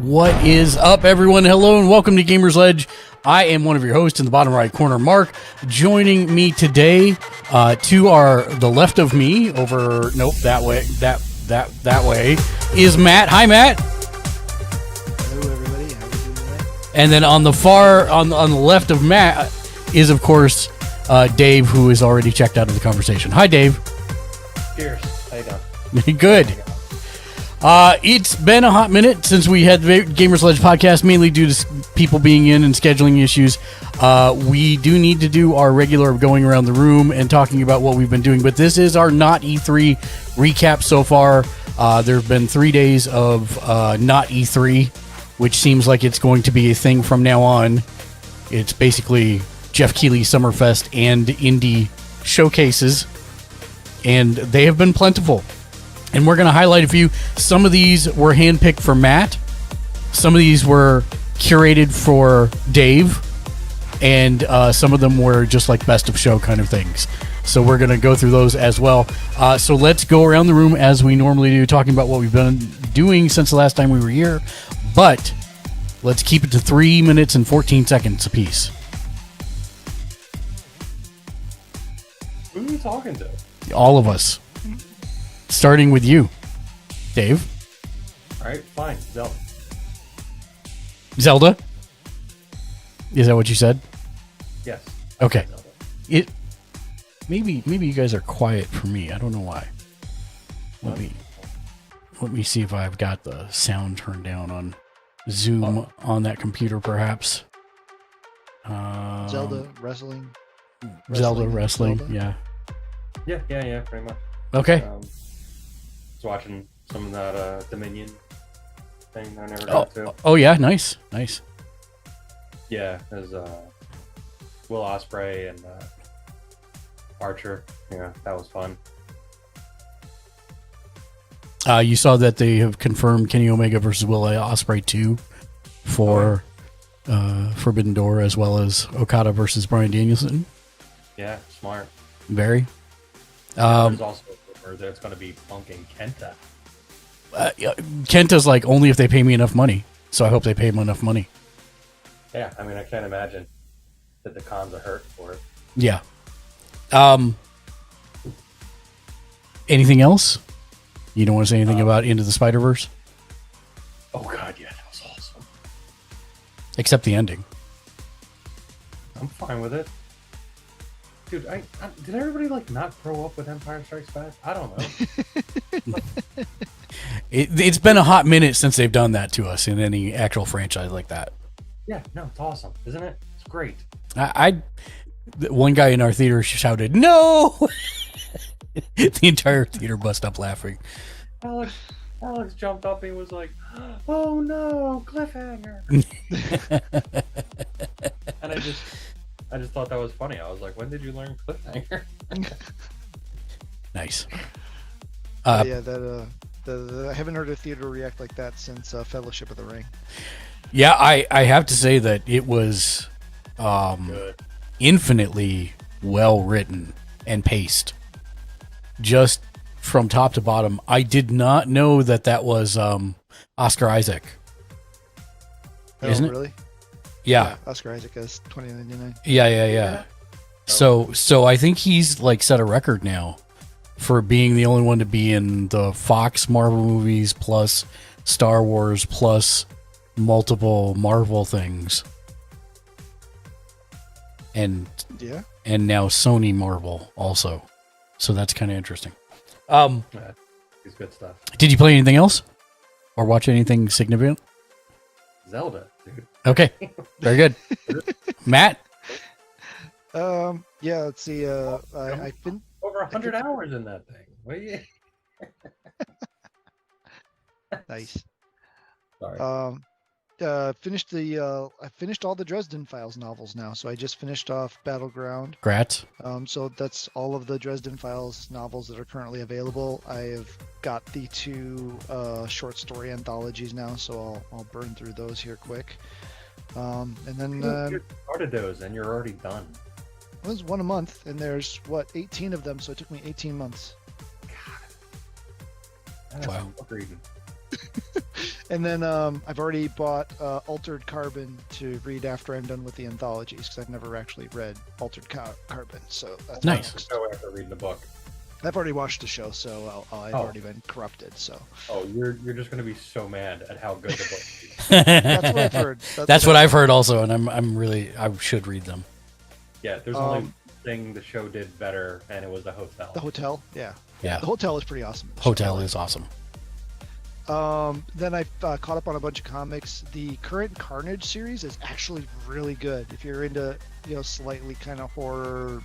What is up, everyone? Hello and welcome to Gamersledge. I am one of your hosts in the bottom right corner, Mark. Joining me today, to the left of me, that way, is Matt. Hi, Matt. Hello, everybody. How are you doing today? And then on the left of Matt is, of course, Dave, who is already checked out of the conversation. Hi, Dave. Cheers. How you doing? Good. It's been a hot minute since we had the Gamersledge podcast, mainly due to people being in and scheduling issues. We do need to do our regular going around the room and talking about what we've been doing, but this is our Not E3 recap so far. There have been 3 days of Not E3, which seems like it's going to be a thing from now on. It's basically Jeff Keighley Summerfest and indie showcases, and they have been plentiful. And we're going to highlight a few. Some of these were handpicked for Matt. Some of these were curated for Dave. And some of them were just like best of show kind of things. So we're going to go through those as well. So let's go around the room as we normally do, talking about what we've been doing since the last time we were here. But let's keep it to 3 minutes and 14 seconds apiece. Who are you talking to? All of us. Starting with you, Dave. All right, fine. Zelda? Is that what you said? Yes. Okay. Zelda. Maybe you guys are quiet for me. I don't know why. Let me see if I've got the sound turned down on Zoom on that computer, perhaps. Zelda wrestling. Zelda wrestling. Zelda? Yeah, pretty much. Okay. Was watching some of that Dominion thing I never got to. Oh yeah, nice. Yeah, there's Will Ospreay and Archer. Yeah, that was fun. You saw that they have confirmed Kenny Omega versus Will Ospreay 2 for Forbidden Door, as well as Okada versus Bryan Danielson. Yeah, smart. Very. There's also a rumor that it's going to be Punk and Kenta. Kenta's like, only if they pay me enough money. So I hope they pay him enough money. Yeah, I mean, I can't imagine that the cons are hurt for it. Yeah. Anything else? You don't want to say anything about Into the Spiderverse? Oh, God, yeah, that was awesome. Except the ending. I'm fine with it. Dude, did everybody not grow up with Empire Strikes Back? I don't know. It's been a hot minute since they've done that to us in any actual franchise like that. Yeah, no, it's awesome, isn't it? It's great. One guy in our theater shouted, "No!" The entire theater bust up laughing. Alex jumped up and he was like, "Oh no, cliffhanger!" And I just thought that was funny. I was like, "When did you learn cliffhanger?" Nice. I haven't heard a theater react like that since Fellowship of the Ring. Yeah, I have to say that it was infinitely well written and paced. Just from top to bottom. I did not know that was Oscar Isaac. Oh, Isn't it? Really? Yeah. Oscar Isaac is $20.99. Yeah. So I think he's set a record now for being the only one to be in the Fox Marvel movies plus Star Wars plus multiple Marvel things. And now Sony Marvel also. So that's kind of interesting. It's good stuff. Did you play anything else? Or watch anything significant? Zelda, dude. Okay. Very good. Matt? Yeah, let's see. I've been over 100 hours in that thing. What are you? nice. Sorry. I finished all the Dresden Files novels now, so I just finished off Battleground. Grats. So that's all of the Dresden Files novels that are currently available. I have got the 2 short story anthologies now, so I'll burn through those here quick. And then you started those and you're already done. It was 1 a month, and there's 18 of them, so it took me 18 months. God. Wow. Reading. And then I've already bought Altered Carbon to read after I'm done with the anthologies, because I've never actually read Altered Carbon. So that's nice. So after reading the book, I've already watched the show, so I've already been corrupted. So. Oh, you're just going to be so mad at how good the book is. That's what I've heard. That's what I've heard also, and I should read them. Yeah, there's only one thing the show did better, and it was the hotel. The hotel, yeah. Yeah. The hotel is pretty awesome. Hotel is awesome. Then I caught up on a bunch of comics. The current Carnage series is actually really good. If you're into, slightly kind of horror,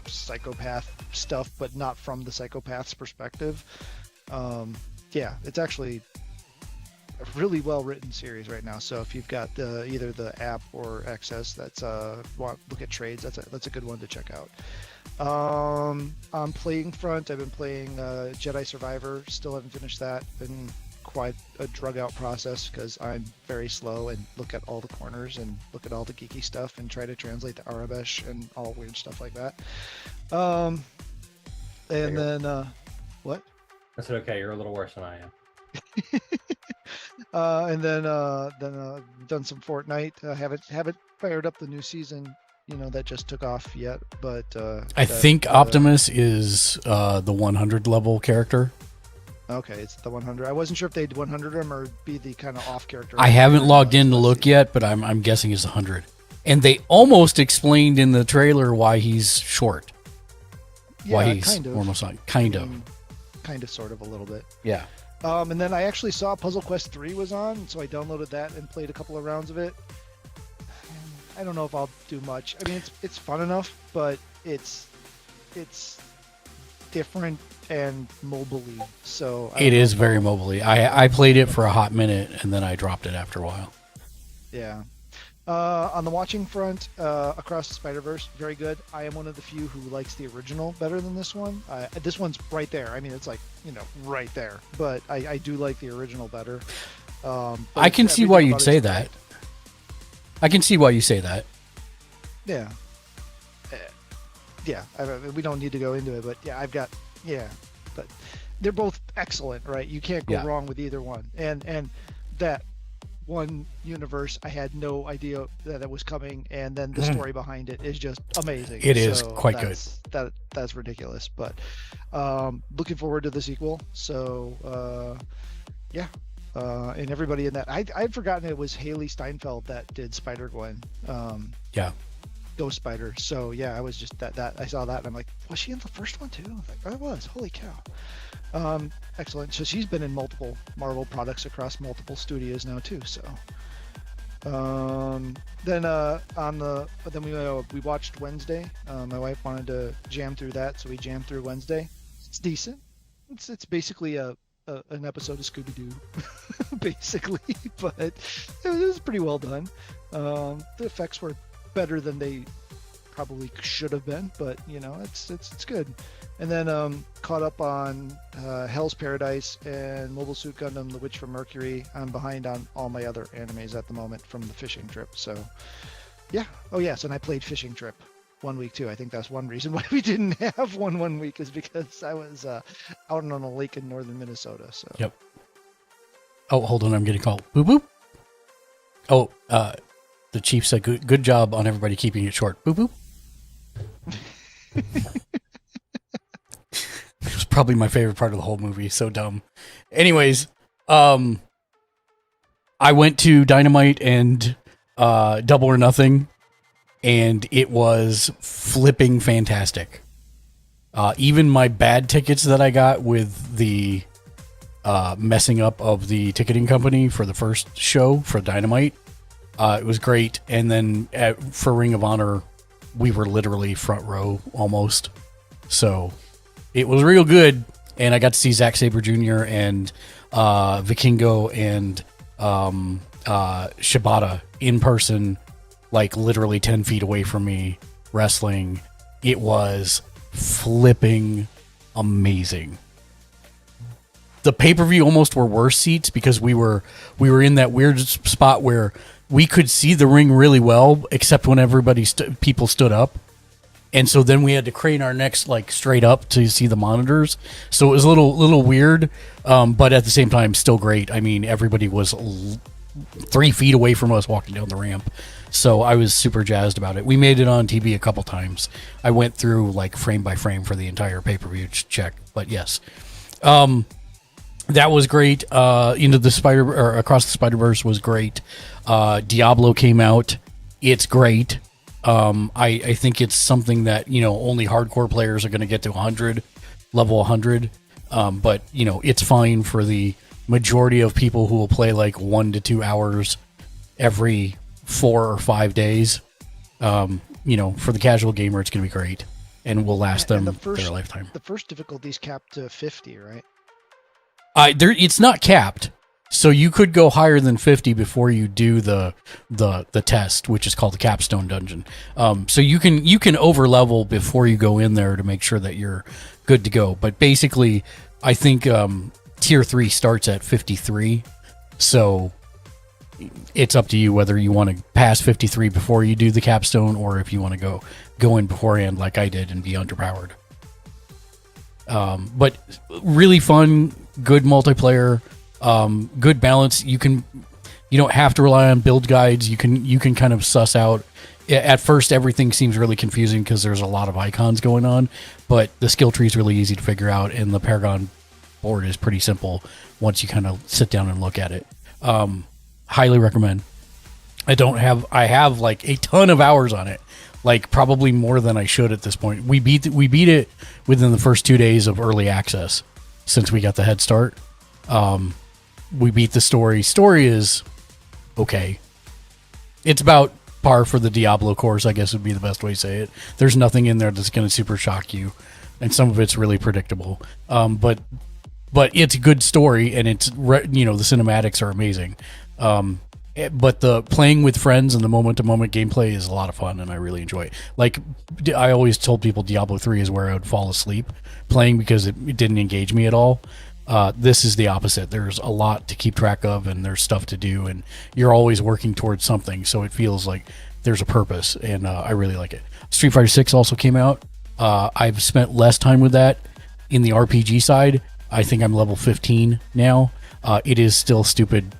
psychopath stuff, but not from the psychopath's perspective. Yeah, it's actually a really well written series right now. So if you've got either the app or access, look at trades. That's a good one to check out. On playing front, I've been playing Jedi Survivor. Still haven't finished that. Been quite a drug out process because I'm very slow and look at all the corners and look at all the geeky stuff and try to translate the Arabish and all weird stuff like that. And then what? That's okay. You're a little worse than I am. And then done some Fortnite. Haven't fired up the new season, that just took off yet. But I think Optimus is the 100 level character. Okay, it's the 100. I wasn't sure if they'd 100 him or be the kind of off character. I haven't logged in to look yet, but I'm guessing it's 100. And they almost explained in the trailer why he's short. Yeah, why he's kind of. almost not. Kind of. Kind of, sort of, a little bit. Yeah. And then I actually saw Puzzle Quest 3 was on, so I downloaded that and played a couple of rounds of it. I don't know if I'll do much. I mean, it's fun enough, but it's different and mobile-y. So it is very mobile-y. I played it for a hot minute and then I dropped it after a while. Yeah. On the watching front, Across the Spiderverse, very good. I am one of the few who likes the original better than this one. This one's right there. I mean, it's like, right there. But I do like the original better. I can see why you'd say that. I can see why you say that. Yeah. Yeah. We don't need to go into it, but yeah, but they're both excellent, right? You can't go wrong with either one. And that one universe, I had no idea that it was coming, and then the story behind it is just amazing. It is quite good. That's ridiculous, but looking forward to the sequel. So yeah. And everybody in that, I'd forgotten it was Haley Steinfeld that did Spider-Gwen. Ghost Spider. So yeah, I was just that I saw that and I'm like, was she in the first one too? I'm like, oh, I was. Holy cow. Excellent. So she's been in multiple Marvel products across multiple studios now too. So then we watched Wednesday. My wife wanted to jam through that, so we jammed through Wednesday. It's decent. It's basically an episode of Scooby-Doo, basically, but it was pretty well done. The effects were better than they probably should have been, but it's good. And then caught up on Hell's Paradise and Mobile Suit Gundam: The Witch from Mercury. I'm behind on all my other animes at the moment from the fishing trip. So yeah. Oh yes, and I played Fishing Trip 1 week too. I think that's one reason why we didn't have 1 week is because I was out on a lake in northern Minnesota. So yep. Oh, hold on, I'm getting called. Boop boop. Oh, the chief said good job on everybody keeping it short. Boop boop. It was probably my favorite part of the whole movie. So dumb. Anyways, I I went to Dynamite and Double or Nothing, and it was flipping fantastic. Even my bad tickets that I got with the messing up of the ticketing company for the first show for Dynamite, it was great. And then for Ring of Honor, we were literally front row almost. So it was real good. And I got to see Zack Sabre Jr. and Vikingo and Shibata in person, like literally 10 feet away from me, wrestling. It was flipping amazing. The pay-per-view almost were worse seats because we were in that weird spot where we could see the ring really well, except when people stood up. And so then we had to crane our necks like straight up to see the monitors. So it was a little weird, but at the same time, still great. I mean, everybody was 3 feet away from us walking down the ramp. So I was super jazzed about it. We made it on TV a couple times. I went through like frame by frame for the entire pay-per-view check. But yes, that was great. Across the Spiderverse was great. Diablo came out. It's great. I think it's something that, only hardcore players are going to get to level 100. But it's fine for the majority of people who will play like 1 to 2 hours every 4 or 5 days. For the casual gamer, it's going to be great and will last them their lifetime. The first difficulty is capped to 50, right? It's not capped. So you could go higher than 50 before you do the test, which is called the capstone dungeon. So you can over level before you go in there to make sure that you're good to go. But basically, I think tier 3 starts at 53. So it's up to you whether you want to pass 53 before you do the capstone, or if you want to go in beforehand like I did and be underpowered. But really fun, good multiplayer. Good balance. You don't have to rely on build guides. You can kind of suss out. At first, everything seems really confusing because there's a lot of icons going on, but the skill tree is really easy to figure out, and the Paragon board is pretty simple once you kind of sit down and look at it. Highly recommend. I have like a ton of hours on it, like probably more than I should at this point. We beat it within the first 2 days of early access since we got the head start. We beat the story. Story is okay. It's about par for the Diablo course, I guess would be the best way to say it. There's nothing in there that's going to super shock you, and some of it's really predictable. But it's a good story, and it's the cinematics are amazing. But the playing with friends and the moment-to-moment gameplay is a lot of fun, and I really enjoy it. Like I always told people, Diablo 3 is where I would fall asleep playing because it didn't engage me at all. This is the opposite. There's a lot to keep track of, and there's stuff to do, and you're always working towards something, so it feels like there's a purpose, and I really like it. Street Fighter 6 also came out. I've spent less time with that in the RPG side. I think I'm level 15 now. It is still stupid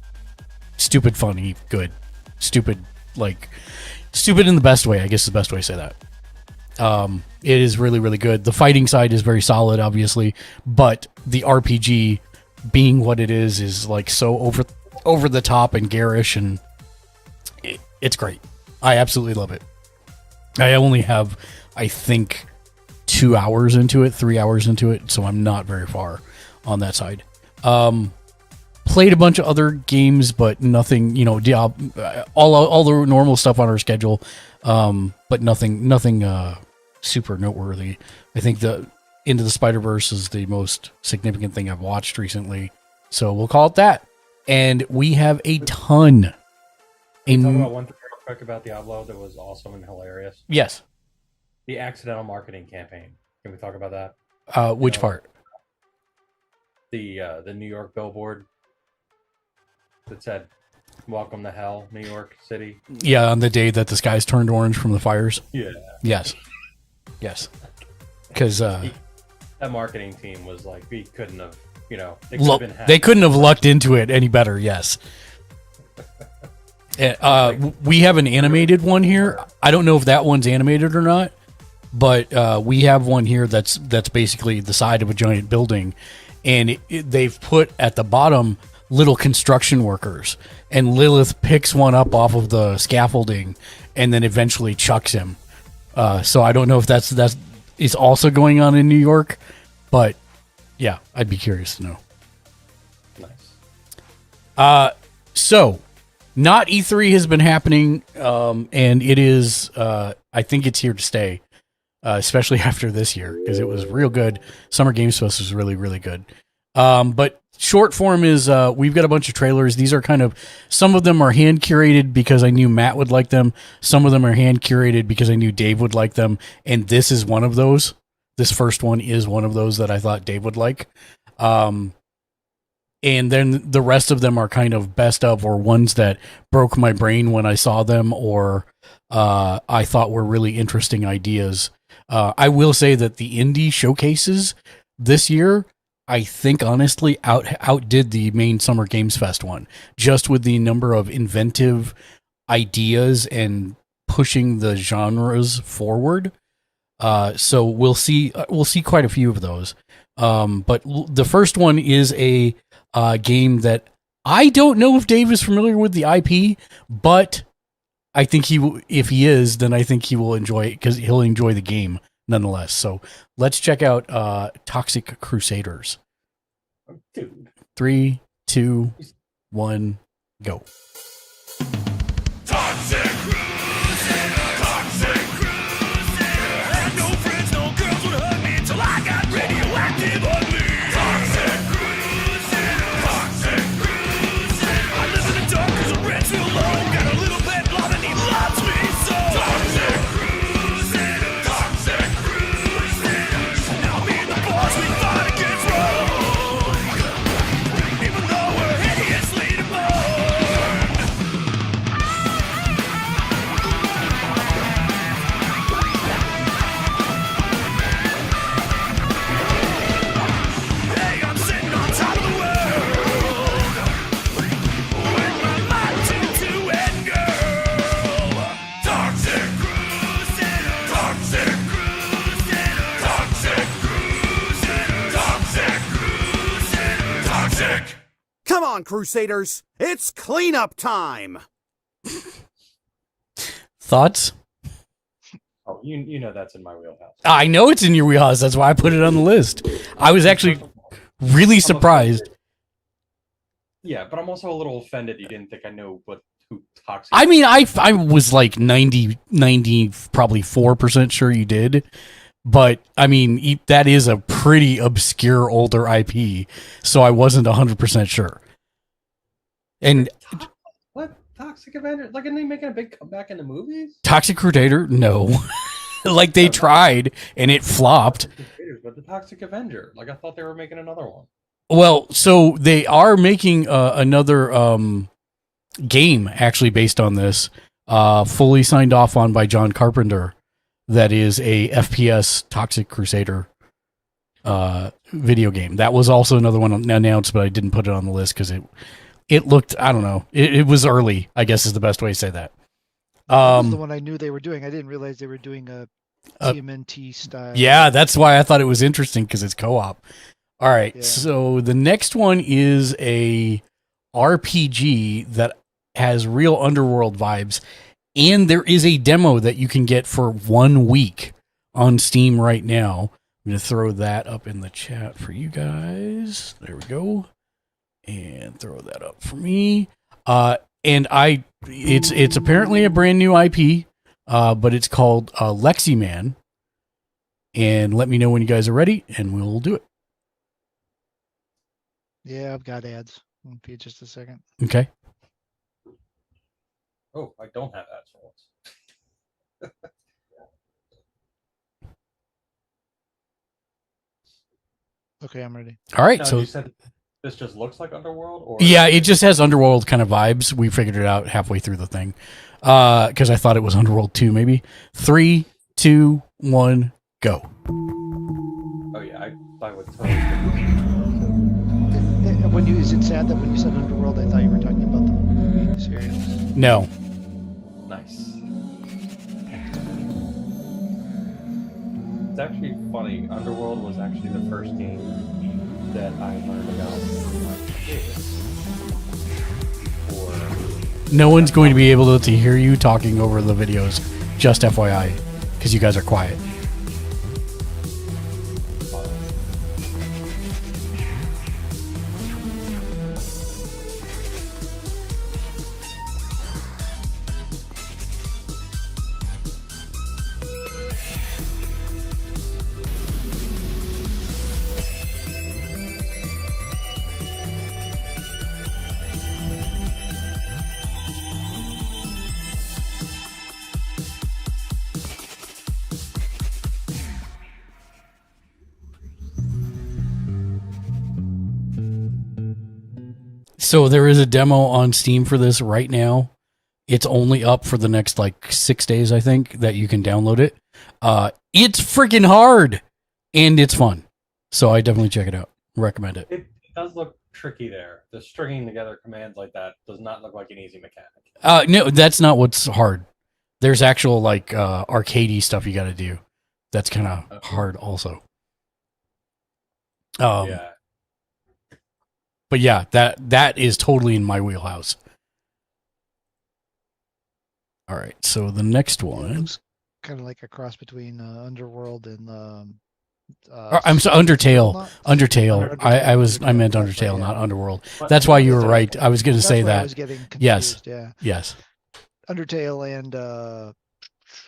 funny, good. Stupid in the best way, I guess is the best way to say that. It is really, really good. The fighting side is very solid, obviously, but the RPG being what it is like so over the top and garish, and it's great. I absolutely love it. I only have, I think, 2 hours into it, 3 hours into it, so I'm not very far on that side. Played a bunch of other games, but nothing, all the normal stuff on our schedule, but nothing super noteworthy. I think the Into the Spider-Verse is the most significant thing I've watched recently, so we'll call it that. And we have a ton. Talk about one thing real quick about Diablo that was awesome and hilarious. Yes. The accidental marketing campaign. Can we talk about that? Which part? The New York billboard that said, "Welcome to Hell, New York City." Yeah, on the day that the skies turned orange from the fires. Yeah. Yes. Because that marketing team was like, we couldn't have, they couldn't have lucked into it any better. Yes. We have an animated one here. I don't know if that one's animated or not, but we have one here that's basically the side of a giant building, and they've put at the bottom little construction workers, and Lilith picks one up off of the scaffolding and then eventually chucks him. So I don't know if that's is also going on in New York, but yeah, I'd be curious to know. Nice. So Not E3 has been happening, and it is, I think it's here to stay, especially after this year, because it was real good. Summer Games Fest was really, really good. But short form is, we've got a bunch of trailers. These are kind of, some of them are hand curated because I knew Matt would like them. Some of them are hand curated because I knew Dave would like them. And this is one of those. This first one is one of those that I thought Dave would like. And then the rest of them are kind of best of, or ones that broke my brain when I saw them, or I thought were really interesting ideas. I will say that the indie showcases this year, I think honestly outdid the main Summer Games Fest one, just with the number of inventive ideas and pushing the genres forward. So we'll see quite a few of those. But the first one is a game that I don't know if Dave is familiar with the IP, but I think if he is, then I think he will enjoy it because he'll enjoy the game nonetheless. So let's check out Toxic Crusaders. Dude. 3, 2, 1, go. Toxic Crusader, Toxic Crusader. Had no friends, no girls would hurt me till I got radioactive ugly. Toxic Crusader, Toxic Crusader. I live in the dark 'cause the rent's real low. Got a little pet blob and he loves me so. Toxic Crusader, Toxic Crusader. Now me and the boss we fight against road. Even though we're hideously deformed. Hey, I'm sitting on top of the world with my mighty two-head girl. Toxic Crusader, Toxic Crusader, Toxic Crusader, Toxic Crusader, Toxic. Come on, Crusaders! It's cleanup time! Thoughts? Oh, you know that's in my wheelhouse. I know it's in your wheelhouse. That's why I put it on the list. I was actually really surprised. Yeah, but I'm also a little offended you didn't think I know who Toxic. I mean, I was like 90, probably 4% sure you did. But, I mean, that is a pretty obscure older IP, so I wasn't 100% sure. And What? Toxic Avenger? Like, are they making a big comeback in the movies? Toxic Crusader, no. Like, they tried, and it flopped. But the Toxic Avenger. Like, I thought they were making another one. Well, so they are making another game, actually, based on this, fully signed off on by John Carpenter. That is a FPS Toxic Crusader video game. That was also another one announced, but I didn't put it on the list because it looked, I don't know, it was early, I guess is the best way to say that. That was the one I knew they were doing. I didn't realize they were doing a TMNT style. Yeah, that's why I thought it was interesting because it's co-op. All right, Yeah. so the next one is a RPG that has real Underworld vibes, and there is a demo that you can get for 1 week on Steam right now. I'm going to throw that up in the chat for you guys. There we go. And throw that up for me. It's apparently a brand new IP, but it's called Leximan. And let me know when you guys are ready, and we'll do it. Yeah, I've got ads. Won't be just a second. Okay. Oh, I don't have that once. Okay, I'm ready. All right. Now, So you said this just looks like Underworld? Or yeah, it just has Underworld kind of vibes. We figured it out halfway through the thing because I thought it was Underworld 2, maybe. 3, 2, 1, go. Oh, yeah, I would totally. Is it sad that when you said Underworld, I thought you were talking about the movie series? No. Nice. It's actually funny. Underworld was actually the first game that I learned about like this. No one's going to be able to hear you talking over the videos. Just FYI, because you guys are quiet. So there is a demo on Steam for this right now. It's only up for the next like 6 days, I think, that you can download it. It's freaking hard and it's fun. So I definitely check it out. Recommend it. It does look tricky there. The stringing together commands like that does not look like an easy mechanic. No, that's not what's hard. There's actual like arcadey stuff you got to do. That's kind of hard also. Yeah. But yeah, that is totally in my wheelhouse. All right, so the next one. Looks kind of like a cross between Underworld and I'm sorry, Undertale. Undertale. Undertale. I meant Undertale, not Underworld. That's why you were right. I was going to That's say where I that. was getting confused, Yes. Yeah. Yes. Undertale and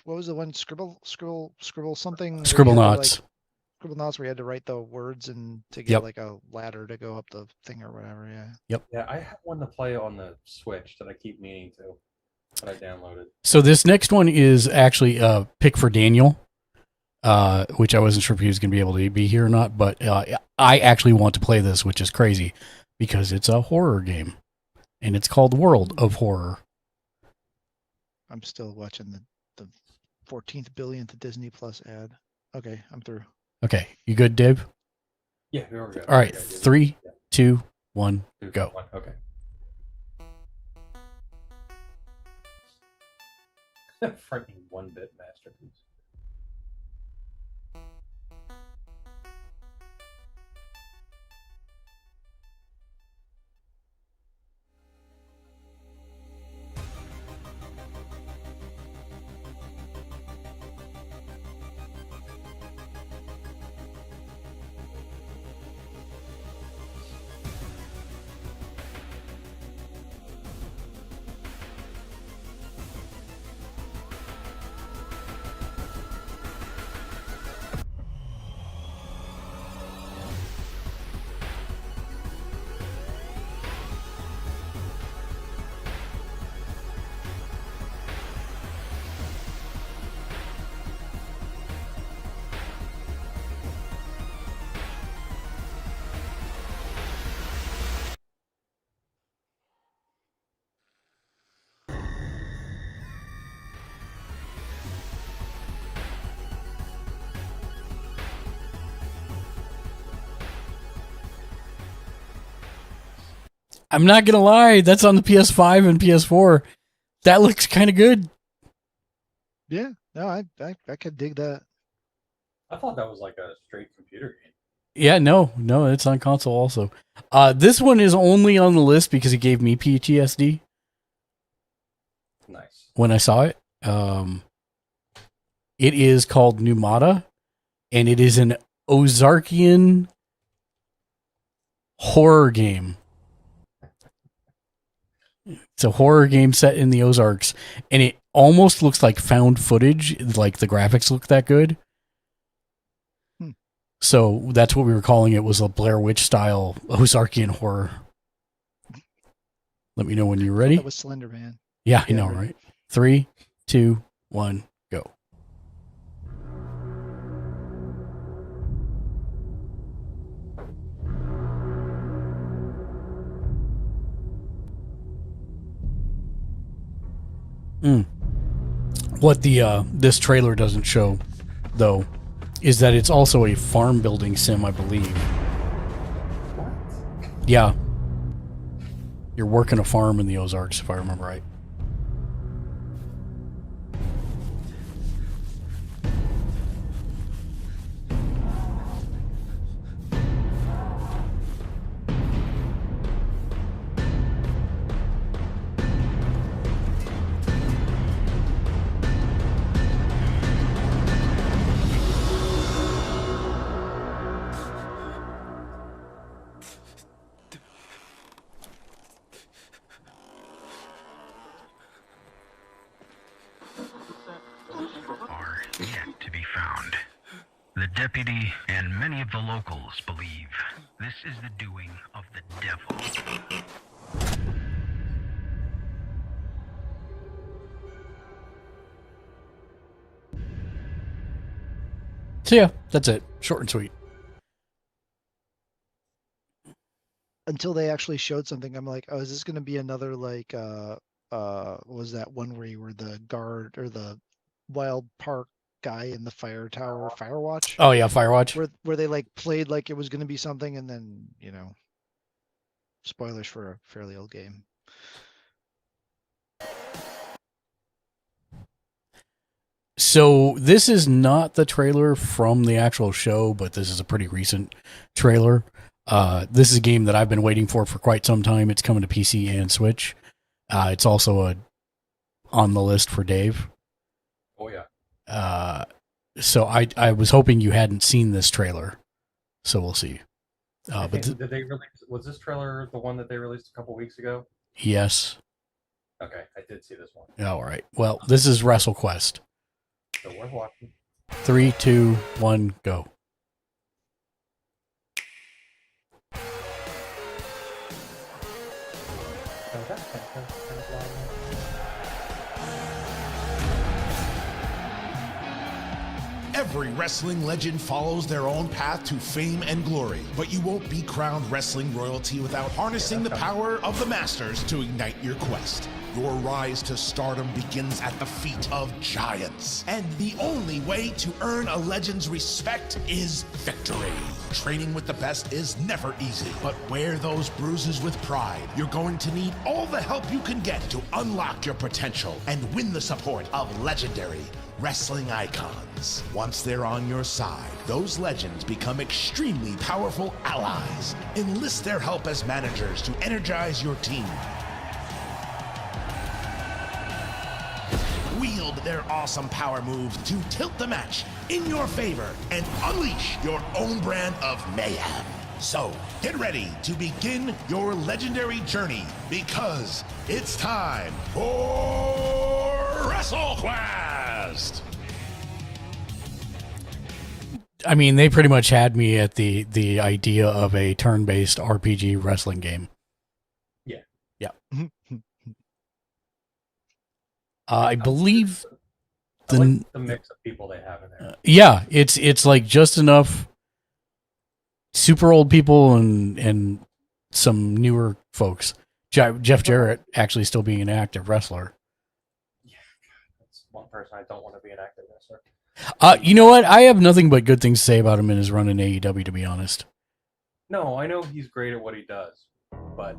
what was the one? Scribble something. where Scribble you had to, Knots. Scribble Knots, where you had to write the words and to get Yep. like a ladder to go up the thing or whatever. Yeah. Yeah, I have one to play on the Switch that I keep meaning to, that I downloaded. So this next one is actually a pick for Daniel, which I wasn't sure if he was going to be able to be here or not, but I actually want to play this, which is crazy because it's a horror game, and it's called World of Horror. I'm still watching the 14th billionth Disney Plus ad. Okay, I'm through. Okay, you good, Dave? Yeah, here we go. All right, Yeah, 3, 2, 1, Two, go. one, okay. Frightening 1-bit masterpiece. I'm not going to lie, that's on the PS5 and PS4. That looks kind of good. Yeah. No, I could dig that. I thought that was like a straight computer game. Yeah, no, it's on console also. This one is only on the list because it gave me PTSD Nice. when I saw it. It is called Numata, and it is an Ozarkian horror game. It's a horror game set in the Ozarks, and it almost looks like found footage, like the graphics look that good. So that's what we were calling it, was a Blair Witch style Ozarkian horror. Let me know when you're ready. That was Slender Man. Yeah, I Yeah, know, ready. right? 3, 2, 1, go. What the this trailer doesn't show, though, is that it's also a farm building sim, I believe. What? Yeah. You're working a farm in the Ozarks, if I remember right. deputy and many of the locals believe this is the doing of the devil. So yeah, that's it. Short and sweet. Until they actually showed something, I'm like, oh, is this going to be another like what was that one where you were the guard or the wild park guy in the fire tower, Firewatch? Oh yeah, Firewatch. Where they like played like it was going to be something, and then spoilers for a fairly old game. So this is not the trailer from the actual show, but this is a pretty recent trailer. This is a game that I've been waiting for quite some time. It's coming to PC and Switch. It's also on the list for Dave. Oh yeah. So I was hoping you hadn't seen this trailer. So we'll see. But did they release? Was this trailer the one that they released a couple weeks ago? Yes. Okay, I did see this one. All right. Well, this is WrestleQuest. So worth watching. 3, 2, 1, go. Every wrestling legend follows their own path to fame and glory, but you won't be crowned wrestling royalty without harnessing the power of the masters to ignite your quest. Your rise to stardom begins at the feet of giants, and the only way to earn a legend's respect is victory. Training with the best is never easy, but wear those bruises with pride. You're going to need all the help you can get to unlock your potential and win the support of legendary wrestling icons. Once they're on your side, those legends become extremely powerful allies. Enlist their help as managers to energize your team. Wield their awesome power moves to tilt the match in your favor and unleash your own brand of mayhem. So, get ready to begin your legendary journey, because it's time for WrestleQuest! I mean, they pretty much had me at the idea of a turn-based RPG wrestling game. Yeah. Yeah. I believe I like the mix of people they have in there. Yeah, it's like just enough super old people and some newer folks. Jeff Jarrett actually still being an active wrestler. Yeah, that's one person I don't want to be an active wrestler. You know what? I have nothing but good things to say about him in his run in AEW, to be honest. No, I know he's great at what he does, but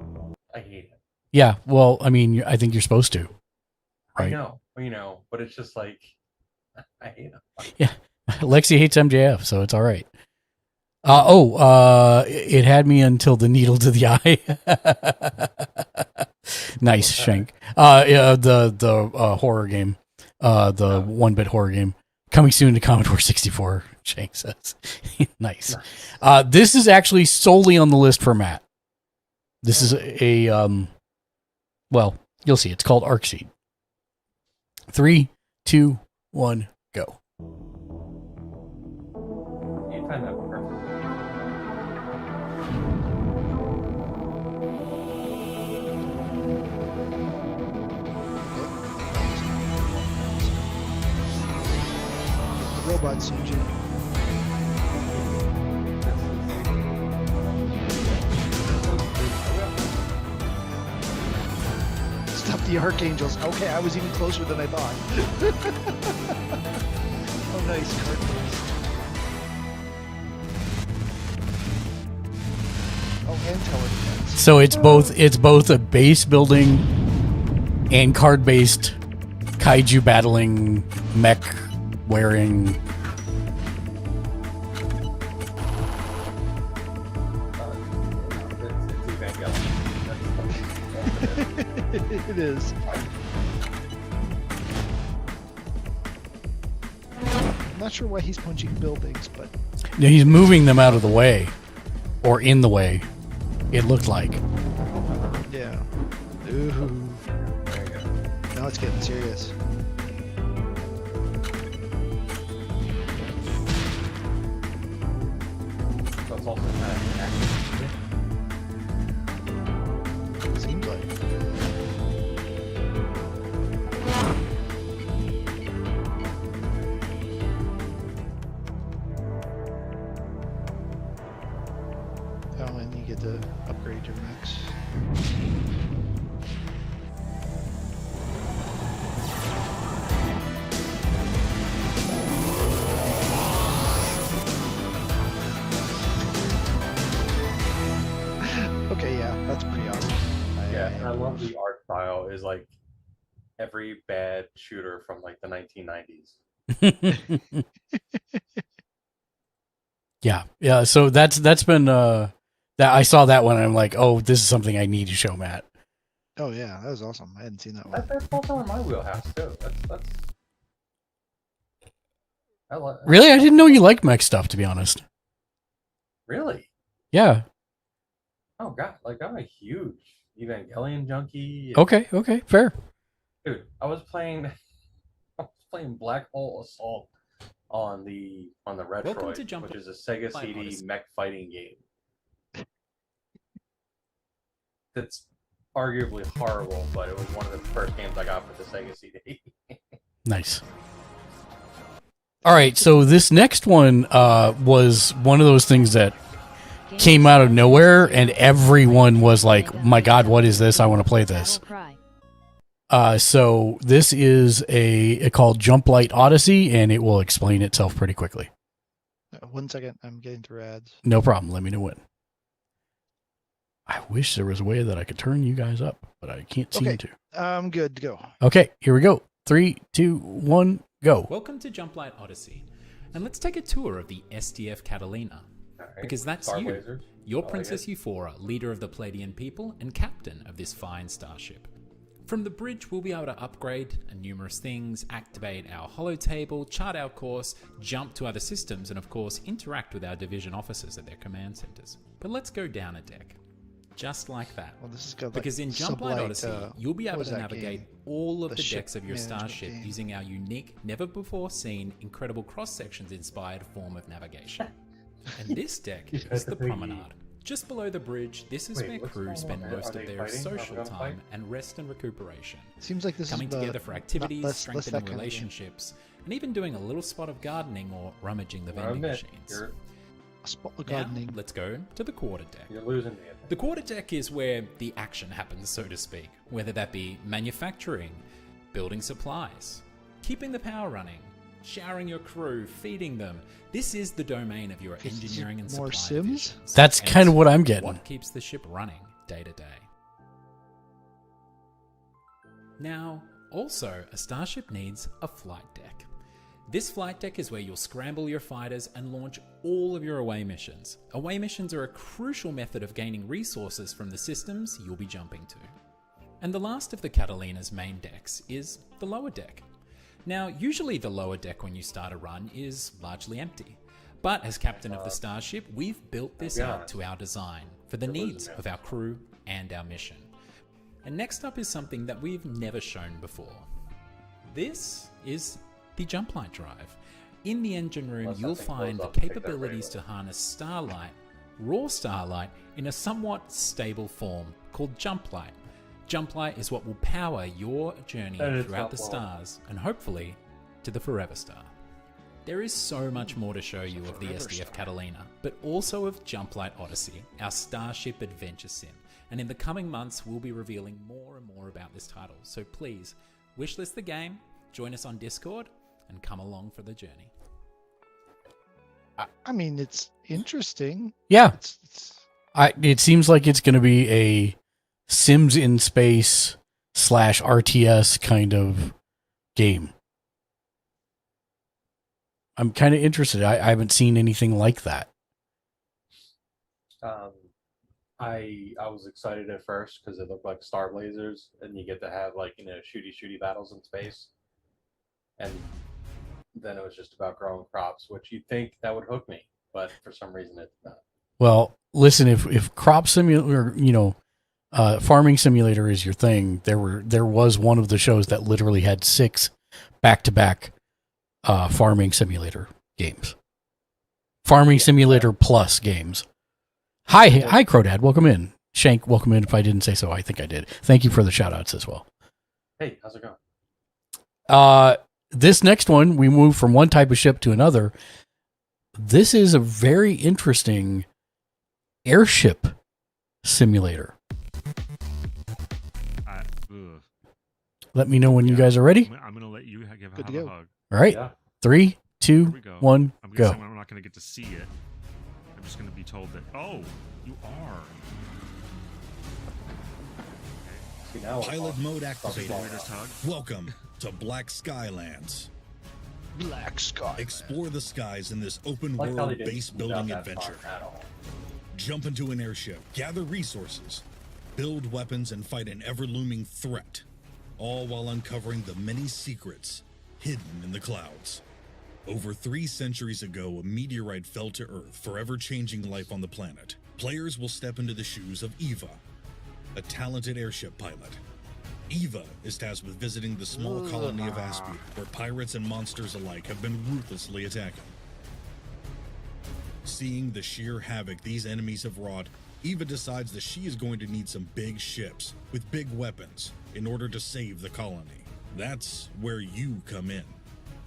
I hate him. Yeah, well, I mean, I think you're supposed to. Right? I know, but it's just like, I hate him. Yeah, Lexi hates MJF, so it's all right. It had me until the needle to the eye. Nice, Shank. The horror game, the 1-bit horror game, coming soon to Commodore 64. Shank says, nice. This is actually solely on the list for Matt. This is well, you'll see. It's called Arcseed. 3, 2, 1, go. You timed that perfect. The robot CG. Stop the Archangels. Okay, I was even closer than I thought. Oh, nice cartoons. Oh, and tower defense. So it's both a base building and card based kaiju battling mech wearing. It is. I'm not sure why he's punching buildings, but No, he's moving them out of the way, or in the way. It looked like. yeah. Ooh. There you go. Now it's getting serious. it's also kind of action. Seems like. Oh, and you get to upgrade your mechs. Okay, yeah, that's pretty awesome. Yeah, and I love the art style. Is like every bad shooter from like the 1990s. Yeah. So that's been that I saw that one and I'm like, oh, this is something I need to show Matt. Oh yeah, that was awesome. I hadn't seen that one. That's also in my wheelhouse too. That's. Really, I didn't know you liked mech stuff, to be honest. Really? Yeah. Oh god, like I'm a huge Evangelion junkie. Okay, fair. Dude, I was playing Black Hole Assault on the Retroid, which is a Sega CD mech fighting game. That's arguably horrible, but it was one of the first games I got for the Sega CD. Nice. All right, so this next one was one of those things that came out of nowhere, and everyone was like, my God, what is this? I want to play this. So this is called Jump Light Odyssey, and it will explain itself pretty quickly. 1 second, I'm getting through ads. No problem. Let me know when. I wish there was a way that I could turn you guys up, but I can't seem to. I'm good to go. Okay, here we go. 3, 2, 1, go. Welcome to Jump Light Odyssey, and let's take a tour of the SDF Catalina. Right. Because that's Star you, Blazers. your I like Princess it. Euphora, leader of the Palladian people and captain of this fine starship. From the bridge, we'll be able to upgrade numerous things, activate our holo table, chart our course, jump to other systems, and of course, interact with our division officers at their command centers. But let's go down a deck. Just like that. Well, this is got, Because in Jump Light Odyssey, you'll be able what was to that navigate game? all of The the ship decks of your management starship game. using our unique, never-before-seen, incredible cross-sections inspired form of navigation. And this deck is the Promenade. Just below the bridge, this is Wait, where what's crew going spend on? most Are of they their fighting? social Are they time fighting? and rest and recuperation. Seems like this Coming is together for activities, less strengthening that kind of game. relationships, and even doing a little spot of gardening or rummaging the I vending admit, machines. you're Spot Now, gardening. let's go to the quarter deck. losing me. The quarter deck is where the action happens, so to speak, whether that be manufacturing, building supplies, keeping the power running, showering your crew, feeding them. This is the domain of your engineering and more supply Sims? divisions. That's And kind of it's what I'm getting. what keeps the ship running day to day. Now, also, a starship needs a flight deck. This flight deck is where you'll scramble your fighters and launch all of your away missions. Away missions are a crucial method of gaining resources from the systems you'll be jumping to. And the last of the Catalina's main decks is the lower deck. Now, usually the lower deck when you start a run is largely empty. But as captain of the starship, we've built this out to our design for the needs of our crew and our mission. And next up is something that we've never shown before. This is the Jump Light Drive. In the engine room, Unless you'll something find blows the up and take that capabilities to radio. harness starlight, raw starlight, in a somewhat stable form called Jump Light. Jump Light is what will power your journey And it's throughout not the blowing. stars and hopefully to the Forever Star. There is so much more to show you of the SDF Catalina, but also of Jump Light Odyssey, our Starship Adventure Sim. And in the coming months, we'll be revealing more and more about this title. So please, wishlist the game, join us on Discord, and come along for the journey. I mean, it's interesting. Yeah. It's It seems like it's going to be a Sims in space / RTS kind of game. I'm kind of interested. I haven't seen anything like that. I was excited at first because it looked like Star Blazers, and you get to have like shooty battles in space, and then it was just about growing crops, which you'd think that would hook me, but for some reason it did not. Well, listen, if crop simulator, farming simulator is your thing, there was one of the shows that literally had 6 back-to-back farming simulator games. Farming simulator plus games. Hi, Crodad. Welcome in. Shank, welcome in. If I didn't say so, I think I did. Thank you for the shout outs as well. Hey, how's it going? This next one, we move from one type of ship to another. This is a very interesting airship simulator. Let me know when you guys are ready. I'm going to let you have Good to a go. hug. All right. Yeah. 3, 2, Here we go. 1, I'm go. guessing I'm not going to get to see it. I'm just going to be told that, oh, you are. See, now we're Pilot talking. mode activated. Latest hug. Welcome to Black Skylands. Black Sky. Explore the skies in this open I like how world they didn't base smooth building out that adventure. part at all. Jump into an airship, gather resources, build weapons, and fight an ever-looming threat, all while uncovering the many secrets hidden in the clouds. Over 3 centuries ago, a meteorite fell to Earth, forever changing life on the planet. Players will step into the shoes of Eva, a talented airship pilot. Eva is tasked with visiting the small colony of Aspia, where pirates and monsters alike have been ruthlessly attacking. Seeing the sheer havoc these enemies have wrought, Eva decides that she is going to need some big ships with big weapons in order to save the colony. That's where you come in.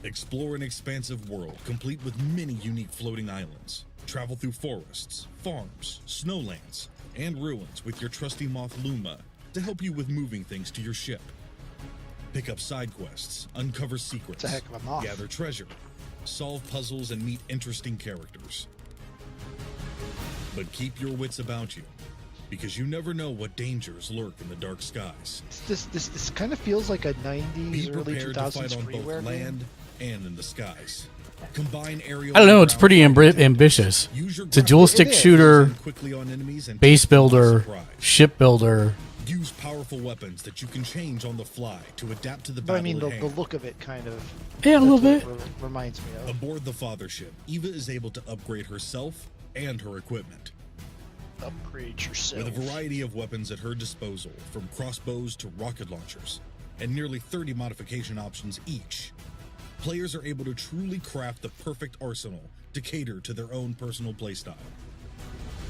Explore an expansive world complete with many unique floating islands. Travel through forests, farms, snowlands, and ruins with your trusty moth Luma to help you with moving things to your ship. Pick up side quests, uncover secrets, It's a heck of a moth. gather treasure, solve puzzles, and meet interesting characters. But keep your wits about you, because you never know what dangers lurk in the dark skies. This kind of feels like a Be 90s, early prepared to 2000s fight on freeware both game. land and in the skies. Combine aerial. I don't know. and It's pretty ground fighting ambitious. techniques. Use your It's a grapple dual stick It is. shooter, quickly on enemies and base take them by builder, surprise. ship builder. Use powerful weapons that you can change on the fly to adapt to the But battle I mean, at the hand. look of it kind of. Yeah, a little that's bit. what it reminds me of. Aboard the fathership, Eva is able to upgrade herself and her equipment. Upgrade yourself. With a variety of weapons at her disposal, from crossbows to rocket launchers, and nearly 30 modification options each, players are able to truly craft the perfect arsenal to cater to their own personal playstyle.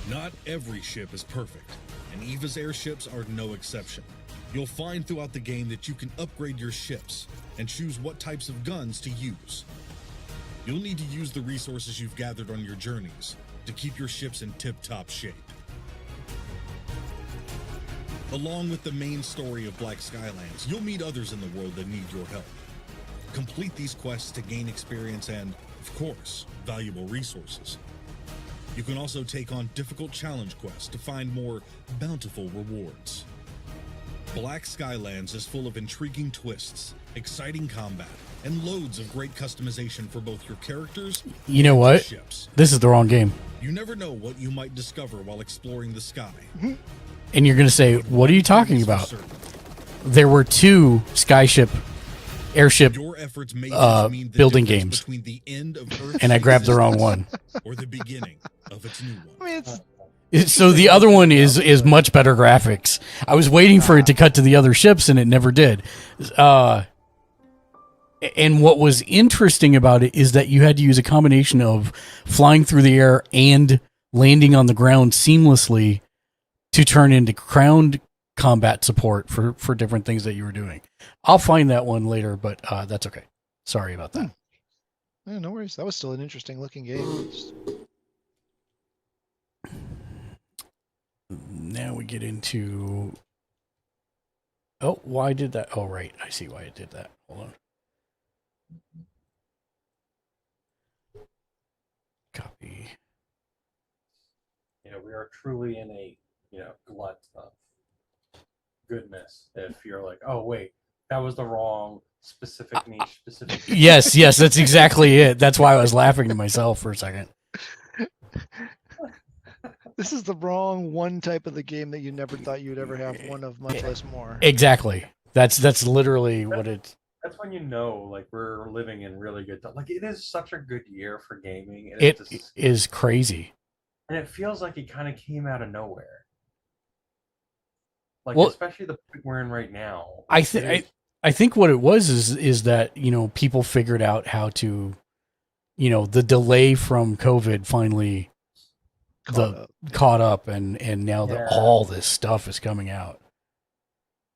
Not every ship is perfect, and Eva's airships are no exception. You'll find throughout the game that you can upgrade your ships and choose what types of guns to use. You'll need to use the resources you've gathered on your journeys to keep your ships in tip-top shape. Along with the main story of Black Skylands, you'll meet others in the world that need your help. Complete these quests to gain experience and, of course, valuable resources. You can also take on difficult challenge quests to find more bountiful rewards. Black Skylands is full of intriguing twists, exciting combat, and loads of great customization for both your characters You know and your what? ships. This is the wrong game. You never know what you might discover while exploring the sky. And you're going to say, what are you talking about? There were 2 skyship, airship, Your efforts may just mean the building difference games. between the end of Earth's And I grabbed the wrong one. or the beginning of its new one. I mean, it's So the other one is much better graphics. I was waiting for it to cut to the other ships, and it never did. And what was interesting about it is that you had to use a combination of flying through the air and landing on the ground seamlessly to turn into ground combat support for different things that you were doing. I'll find that one later, but that's okay. Sorry about that. yeah, no worries. That was still an interesting looking game. Now we get into... Oh, why did that? Oh, right. I see why it did that. Hold on. Copy. You know, we are truly in a, glut of goodness. If you're like, oh wait, that was the wrong specific niche, specific. Yes, that's exactly it. That's why I was laughing to myself for a second. This is the wrong one type of the game that you never thought you'd ever have one of, much less more. Exactly. That's literally what it... That's when you know, like, we're living in really good time. Like, it is such a good year for gaming. And It is crazy. and it feels like it kind of came out of nowhere. Like, Well, especially the point we're in right now. I It think is- I think what it was is that, people figured out how to, the delay from COVID finally caught up, and now that Yeah. all this stuff is coming out.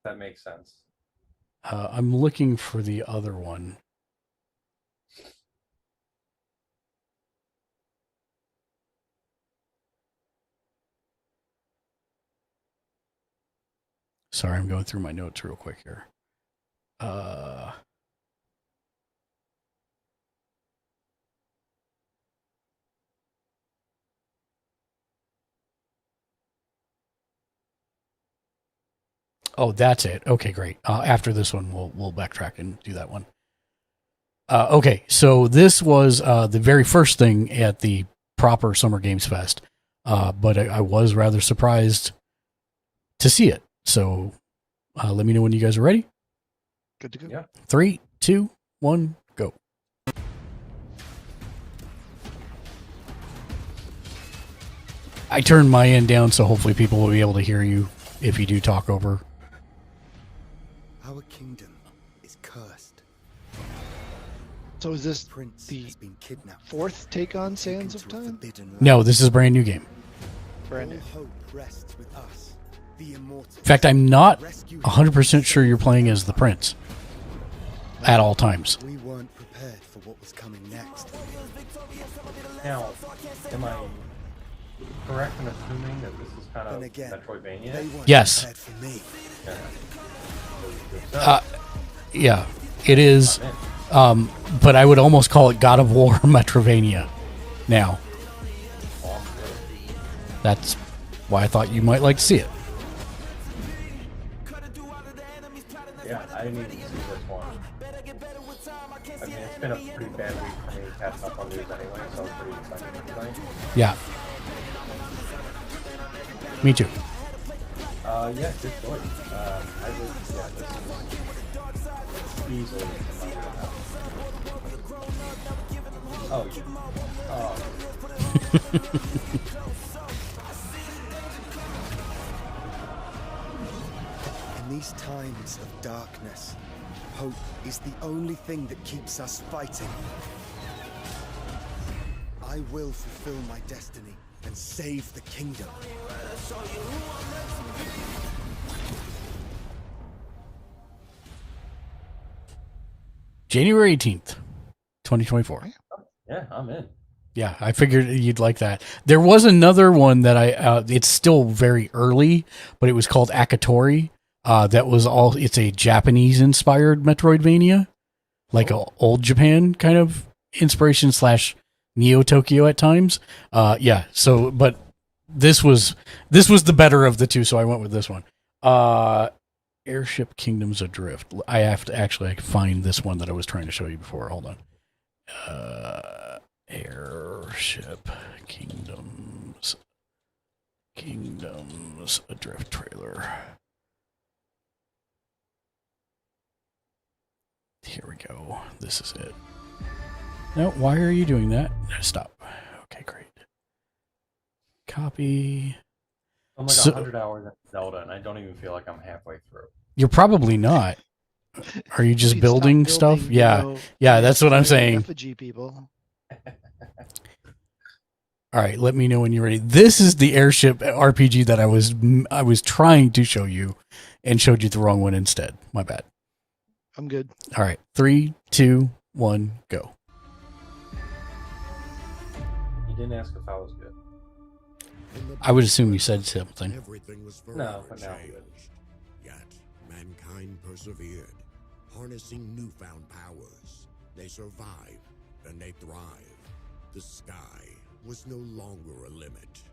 That makes sense. I'm looking for the other one. Sorry, I'm going through my notes real quick here. Oh, that's it. Okay, great. After this one, we'll backtrack and do that one. Okay, so this was the very first thing at the proper Summer Games Fest, but I was rather surprised to see it. So let me know when you guys are ready. Good to go. Yeah. 3, 2, 1, go. I turned my end down, so hopefully people will be able to hear you if you do talk over. Our kingdom is cursed. So is this Prince the has been kidnapped. fourth take on Sands of Into a Time? forbidden land. No, this is a brand new game. Brand new. All hope rests with us, the immortals. In fact, I'm not Rescue 100% sure you're playing as the prince at all times. We weren't prepared for what was coming next. Now, am I correct in assuming that this is kind of Then again, Metroidvania? they weren't Yes. prepared for me. Yeah, it is. But I would almost call it God of War Metrovania now. That's why I thought you might like to see it. Yeah, I didn't even see this one. I mean, it's been a pretty bad week for me catching up on news anyway, so I was pretty excited for tonight. Yeah. Me too. Yeah, good choice. I would, yeah, this is easily in my wheelhouse. Oh, In these times of darkness, hope is the only thing that keeps us fighting. I will fulfill my destiny and save the kingdom. January 18th, 2024. yeah, I'm in. Yeah, I figured you'd like that. There was another one that it's still very early, but it was called Akatori. That was it's a Japanese inspired Metroidvania, like a old Japan kind of inspiration / Neo Tokyo at times. Yeah. So, but this was the better of the two. So I went with this one. Airship Kingdoms Adrift. I have to actually find this one that I was trying to show you before. Hold on. Airship Kingdoms Adrift trailer. Here we go. This is it. No, why are you doing that? Stop. Okay, great. Copy. I'm like 100 hours in Zelda, and I don't even feel like I'm halfway through. You're probably not. Are you just building stuff? Yeah. Yeah, that's what I'm saying. Effigy people. All right, let me know when you're ready. This is the airship RPG that I was trying to show you and showed you the wrong one instead. My bad. I'm good. All right, 3, 2, 1, go. You didn't ask if I was good. I would assume you said something. Everything was No, but now I'm good. Yet mankind persevered, harnessing newfound powers. They survived and they thrived. The sky was no longer a limit.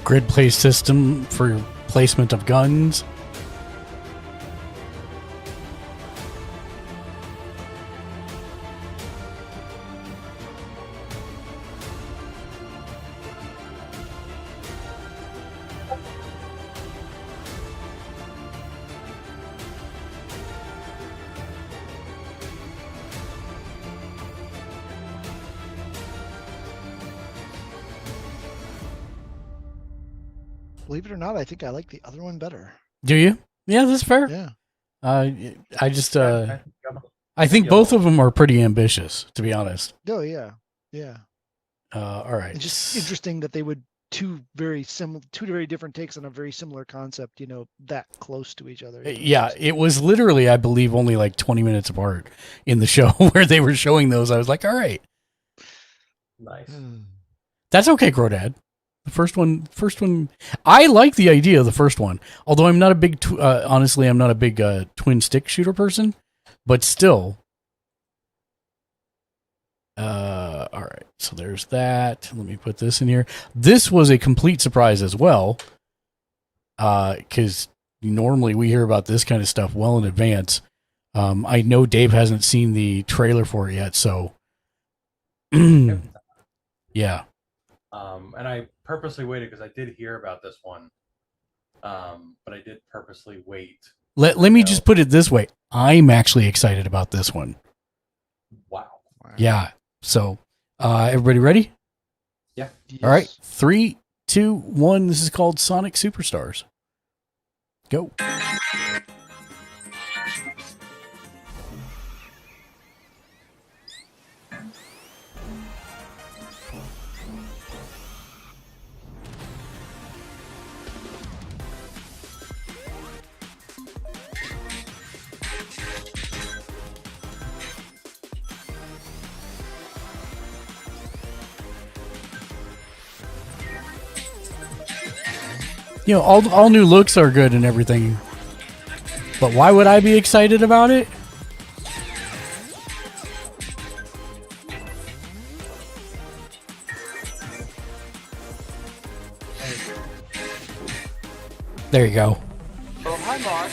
grid play system for placement of guns. Believe it or not, I think I like the other one better. Do you? Yeah, that's fair. Yeah. I just I think both of them are pretty ambitious, to be honest. Oh yeah, yeah. All right. It's just interesting that they would two very different takes on a very similar concept. That close to each other. Yeah, it was literally, I believe, only like 20 minutes apart in the show where they were showing those. I was like, all right. Nice. That's okay, Crodad. The first one, I like the idea of the first one. Although I'm not a big, honestly, I'm not a big twin stick shooter person, but still. All right, so there's that. Let me put this in here. This was a complete surprise as well, because normally we hear about this kind of stuff well in advance. I know Dave hasn't seen the trailer for it yet, so yeah. And I purposely waited because I did hear about this one, but I did purposely wait. Let me just put it this way. I'm actually excited about this one. Wow. Yeah. So, everybody ready? Yeah. Yes. All right. 3, 2, 1. This is called Sonic Superstars. Go. All new looks are good and everything. But why would I be excited about it? There you go. Oh, hi, Mark.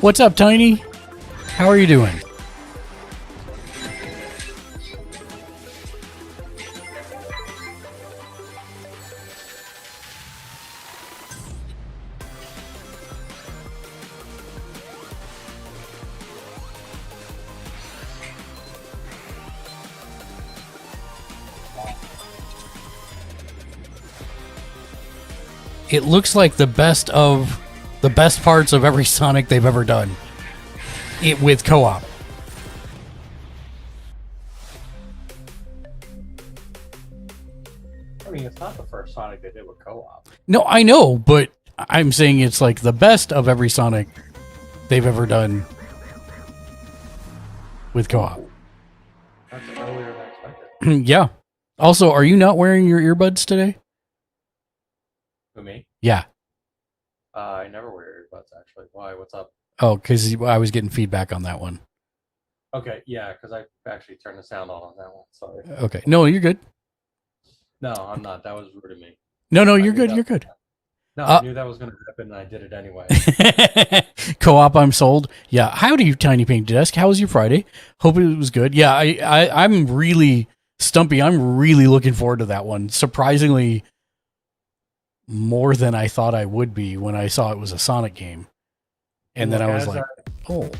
What's up, Tiny? How are you doing? It looks like the best parts of every Sonic they've ever done. It with co-op. I mean, it's not the first Sonic they did with co-op. No, I know, but I'm saying it's like the best of every Sonic they've ever done with co-op. That's earlier than expected. Yeah. Also, are you not wearing your earbuds today? Who, me? Yeah. I never wear earbuds, actually. Why? What's up? Oh, because I was getting feedback on that one. Okay, yeah, because I actually turned the sound on that one. Sorry. Okay. No, you're good. No, I'm not. That was rude of me. No, you're good. You're good. No, I knew that was going to happen, and I did it anyway. Co-op, I'm sold. Yeah. Howdy, you Tiny Pink Desk. How was your Friday? Hope it was good. Yeah, I'm really Stumpy. I'm really looking forward to that one. Surprisingly, more than I thought I would be when I saw it was a Sonic game. And then I was like, oh.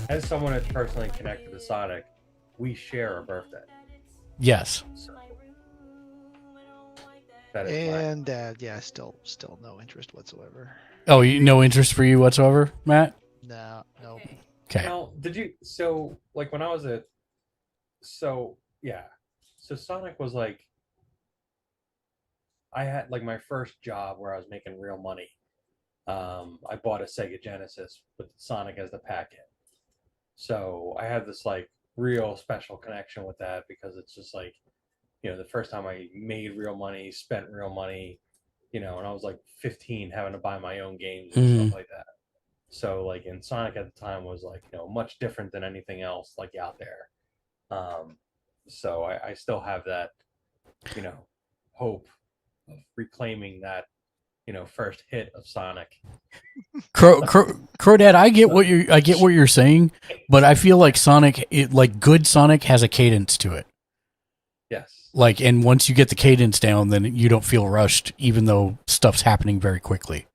As someone that's personally connected to Sonic, we share a birthday. Yes. So, yeah, still no interest whatsoever. Oh, no interest for you whatsoever, Matt? No. Okay. Well, so when I was so Sonic was like, I had like my first job where I was making real money. I bought a Sega Genesis with Sonic as the packet. So I had this like real special connection with that because it's just like, the first time I made real money, spent real money, and I was like 15 having to buy my own games and stuff like that. So like in Sonic at the time was like, much different than anything else like out there. So I still have that, hope reclaiming that, first hit of Sonic. Crodad, I get what you're saying, but I feel like Sonic, good Sonic has a cadence to it. Yes. And once you get the cadence down, then you don't feel rushed, even though stuff's happening very quickly.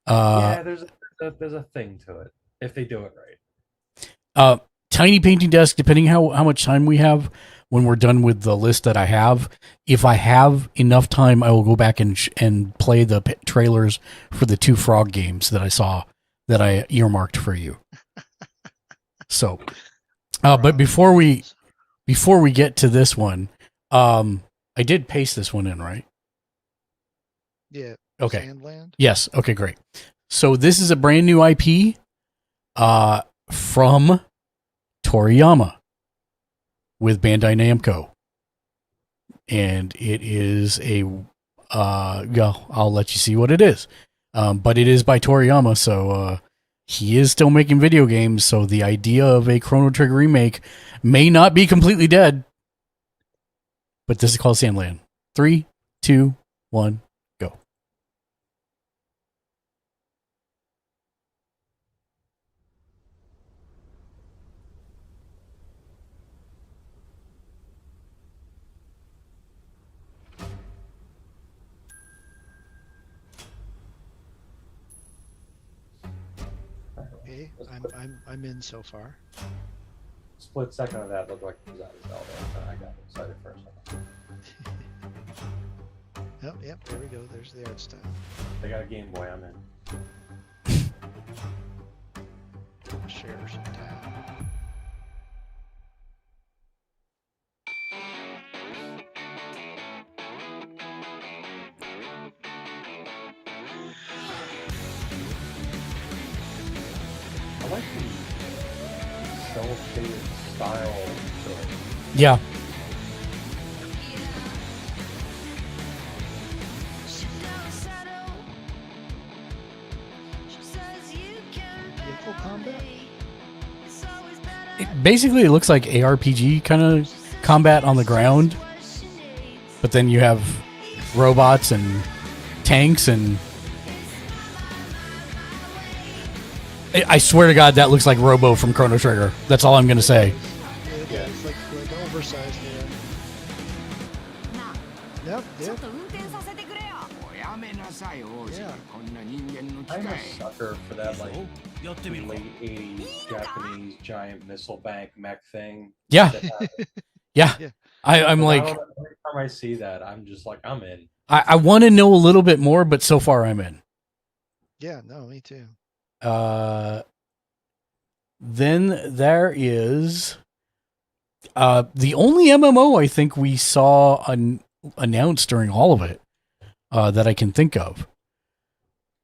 There's a thing to it if they do it right. Tiny painting desk, depending how much time we have when we're done with the list that I have. If I have enough time, I will go back and play the trailers for the 2 frog games that I saw that I earmarked for you. So, but before we get to this one, I did paste this one in, right? Yeah. Okay. Sandland? Yes. Okay, great. So this is a brand new IP from Toriyama with Bandai Namco. And it is I'll let you see what it is. But it is by Toriyama, so he is still making video games, so the idea of a Chrono Trigger remake may not be completely dead. But this is called Sandland. 3, 2, 1, go. Okay, I'm in so far. Split second of that looked like it was out of Zelda, and I got excited for a second. Yep, there we go. There's the art style. They got a Game Boy, I'm in. Share some tab. I like the cel-shaded style to it. Yeah. Vehicle combat? Basically, it looks like ARPG kind of combat on the ground, but then you have robots and tanks, and I swear to God, that looks like Robo from Chrono Trigger. That's all I'm going to say. Yeah, it's like oversized there. Yep. I'm a sucker for that, late 80s Japanese giant missile bank mech thing. Yeah. Yeah. I'm like, every time I see that, I'm just like, I'm in. I want to know a little bit more, but so far I'm in. Yeah, no, me too. Then there is the only MMO I think we saw announced during all of it that I can think of.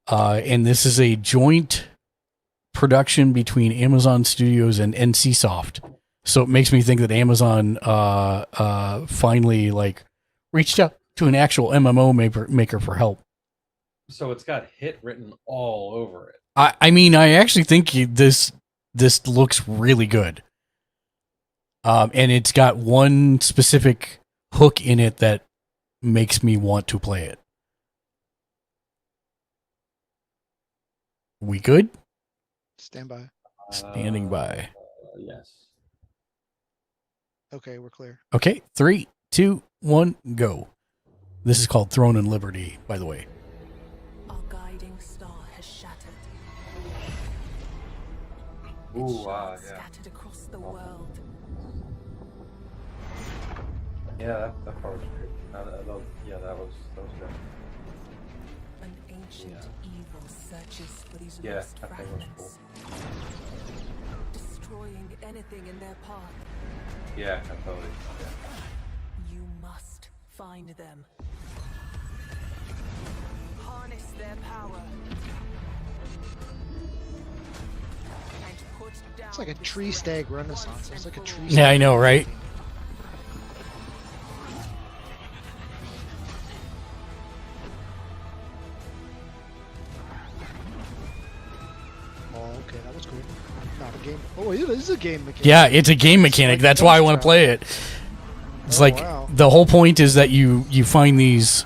And this is a joint production between Amazon Studios and NCSoft. So it makes me think that Amazon finally reached out to an actual MMO maker for help. So it's got hit written all over it. I mean, I actually think this looks really good. And it's got one specific hook in it that makes me want to play it. We good? Stand by. Standing by. Yes. Okay, we're clear. Okay, 3, 2, 1, go. This is called Throne and Liberty, by the way. Our guiding star has shattered. Ooh, wow, yeah. Scattered across the world. Yeah, that part was great. That was good. An ancient evil searches for these Yeah, lost that thing was cool. fragments. Destroying anything in their path. Yeah, totally. Yeah. You must find them. Harness their power. And put down It's like a tree stag renaissance. It's like a tree. Yeah, I know, right? Oh, okay, that was cool. Not a game. Oh, it is a game mechanic. Yeah, it's a game mechanic. That's why I want to play it. It's like wow. the whole point is that you find these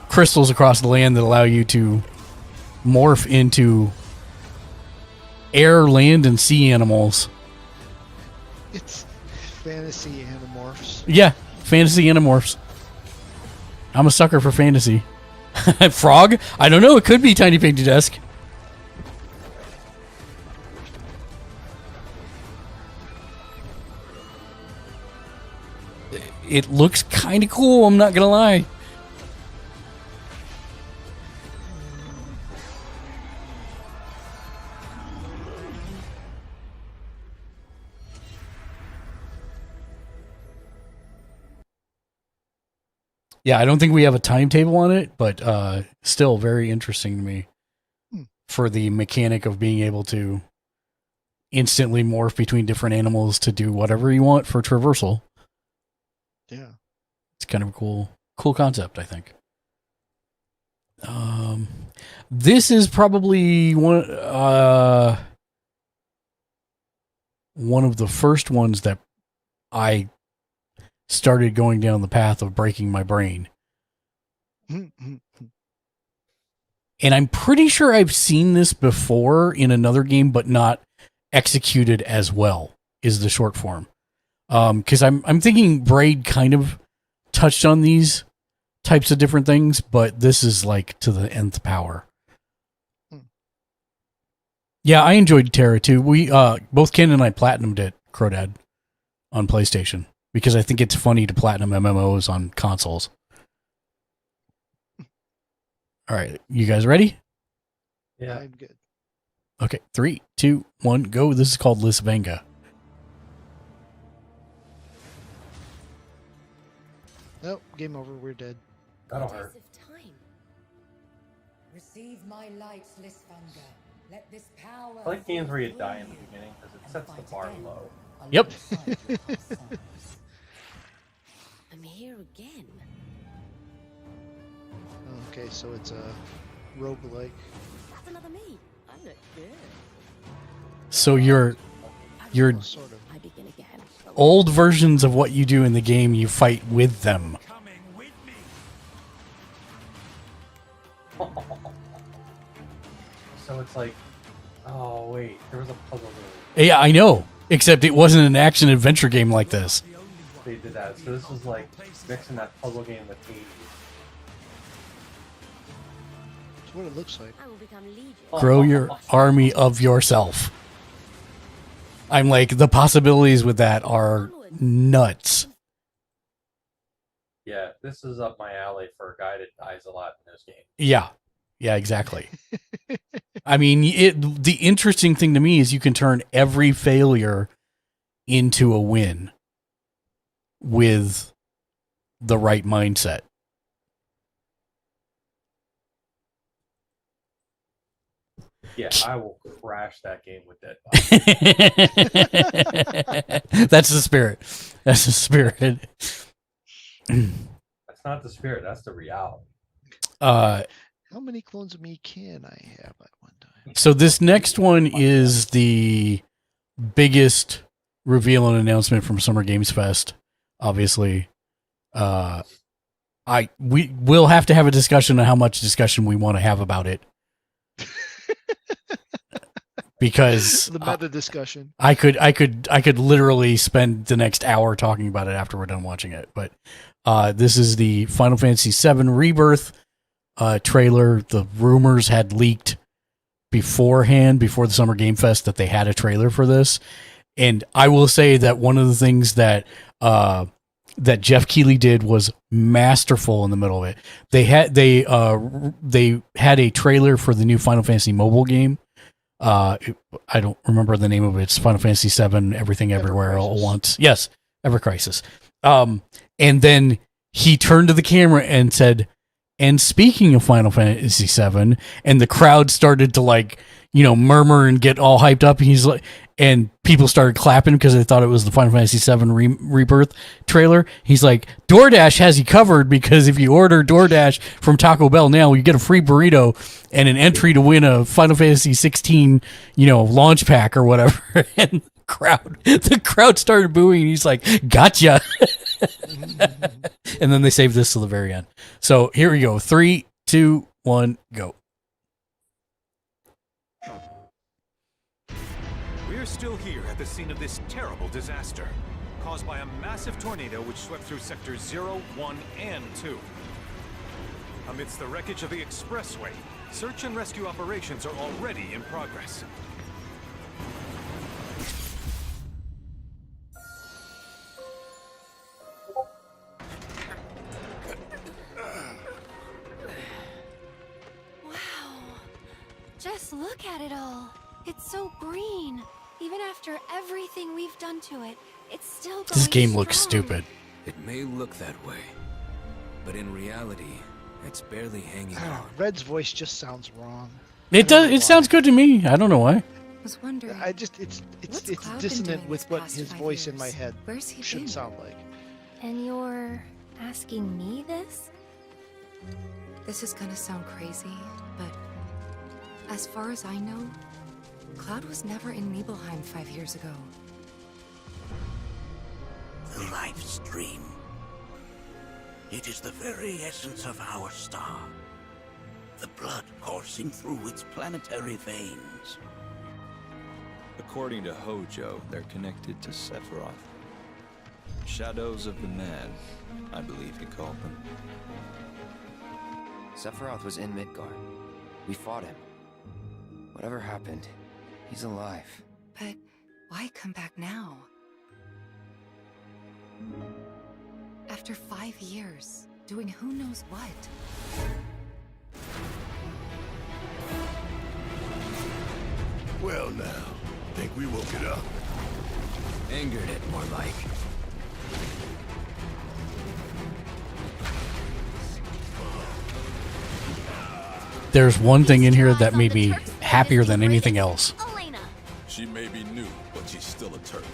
crystals across the land that allow you to morph into air, land, and sea animals. It's fantasy animorphs. Yeah, fantasy animorphs. I'm a sucker for fantasy. Frog? I don't know. It could be Tiny Painted Desk. It looks kind of cool, I'm not going to lie. Yeah, I don't think we have a timetable on it, but still very interesting to me for the mechanic of being able to instantly morph between different animals to do whatever you want for traversal. Yeah. It's kind of a cool concept, I think. This is probably one of the first ones that I started going down the path of breaking my brain. And I'm pretty sure I've seen this before in another game, but not executed as well, is the short form. Because I'm thinking Braid kind of touched on these types of different things, but this is like to the nth power. Yeah, I enjoyed Terra too. We both Ken and I platinumed it, Crodad, on PlayStation, because I think it's funny to platinum MMOs on consoles. All right, you guys ready? Yeah. I'm good. Okay, 3, 2, 1, go. This is called Lisvenga. Nope, game over. We're dead. That'll hurt. Receive my light, Lisvanga. Let this power. I like games where you die in the beginning because it sets the bar low. Yep. I'm here again. Okay, so it's a roguelike. That's another me. I look good. So your Sort of. I begin again. old versions of what you do in the game, you fight with them. So it's like, oh wait, there was a puzzle game. Yeah, I know. Except it wasn't an action adventure game like this. They did that. So this was like mixing that puzzle game with Hades. That's what it looks like. I will become legion. Grow your army of yourself. I'm like, the possibilities with that are nuts. Yeah, this is up my alley for a guy that dies a lot in this game. Yeah. Yeah, exactly. I mean, the interesting thing to me is you can turn every failure into a win with the right mindset. Yeah, I will crash that game with Dead Body. That's the spirit. That's the spirit. That's not the spirit, that's the reality. How many clones of me can I have at one time? So this next one is the biggest reveal and announcement from Summer Games Fest. Obviously, we will have to have a discussion on how much discussion we want to have about it. Because the meta discussion. I could literally spend the next hour talking about it after we're done watching it. But this is the Final Fantasy VII Rebirth trailer. The rumors had leaked beforehand, before the Summer Game Fest, that they had a trailer for this. And I will say that one of the things that that Jeff Keighley did was masterful in the middle of it. They had a trailer for the new Final Fantasy mobile game. I don't remember the name of it. It's Final Fantasy VII, Everything Everywhere All at Once. Yes, Ever Crisis. And then he turned to the camera and said, "And speaking of Final Fantasy VII," and the crowd started to murmur and get all hyped up. He's like, and people started clapping because they thought it was the Final Fantasy VII Rebirth trailer. He's like, DoorDash has you covered, because if you order DoorDash from Taco Bell now, you get a free burrito and an entry to win a Final Fantasy 16, launch pack or whatever. And the crowd started booing. And he's like, "Gotcha." And then they save this till the very end. So here we go. 3, 2, 1, go. We're still here at the scene of this terrible disaster, caused by a massive tornado which swept through sectors 0, 1, and 2. Amidst the wreckage of the expressway, search and rescue operations are already in progress. Just look at it all. It's so green. Even after everything we've done to it, it's still going This game looks strong. stupid. It may look that way, but in reality, it's barely hanging on. Red's voice just sounds wrong. It does. It sounds good to me. I don't know why. Was wondering. I just it's Cloud been dissonant doing with this what past his 5 voice in years? my head Where's he should been? sound like. And you're asking me this? This is gonna sound crazy, but as far as I know, Cloud was never in Nibelheim 5 years ago. The life stream. It is the very essence of our star. The blood coursing through its planetary veins. According to Hojo, they're connected to Sephiroth. Shadows of the Man, I believe he called them. Sephiroth was in Midgard. We fought him. Whatever happened, he's alive. But why come back now? After 5 years, doing who knows what? Well now, think we woke it up. Angered it, more like. There's one thing in here that made me happier than anything else. She may be new, but she's still a Turk.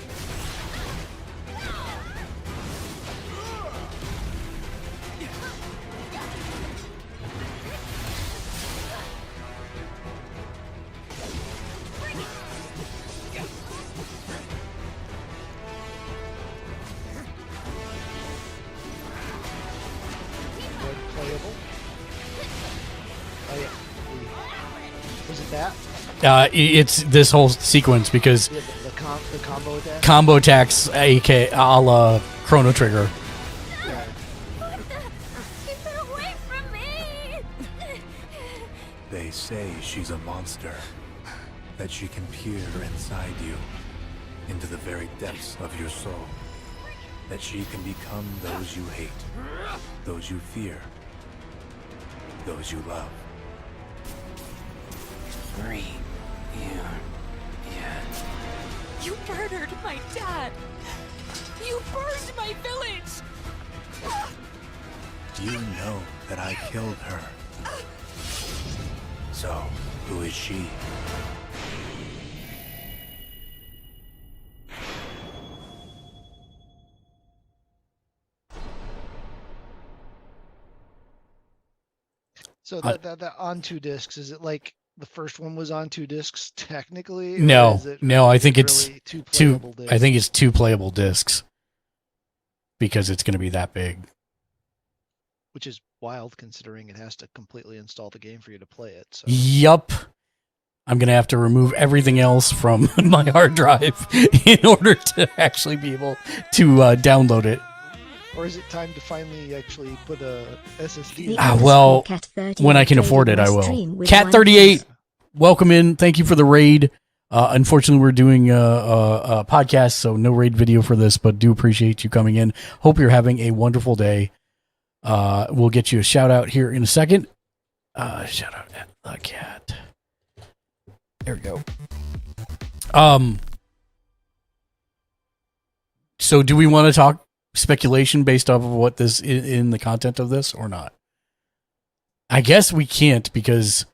Red playable. Oh yeah. Was it that? It's this whole sequence because Yeah, the combo attack. combo attacks, a.k.a. a la Chrono Trigger. Keep her away from me! They say she's a monster, that she can peer inside you, into the very depths of your soul, that she can become those you hate, those you fear, those you love. Green. Yeah. You murdered my dad! You burned my village! You know that I killed her. So, who is she? So that on 2 discs, is it like the first one was on 2 discs technically? Or No, is it no, I think it's really two two. playable discs? I think it's 2 playable discs because it's going to be that big. Which is wild considering it has to completely install the game for you to play it. So. Yup. I'm going to have to remove everything else from my hard drive in order to actually be able to download it. Or is it time to finally actually put a SSD? Well, when I can afford it, I will. Cat38, welcome in. Thank you for the raid. Unfortunately, we're doing a podcast, so no raid video for this, but do appreciate you coming in. Hope you're having a wonderful day. We'll get you a shout out here in a second. Shout out at the cat. There we go. So do we want to talk speculation based off of what this in the content of this or not? I guess we can't because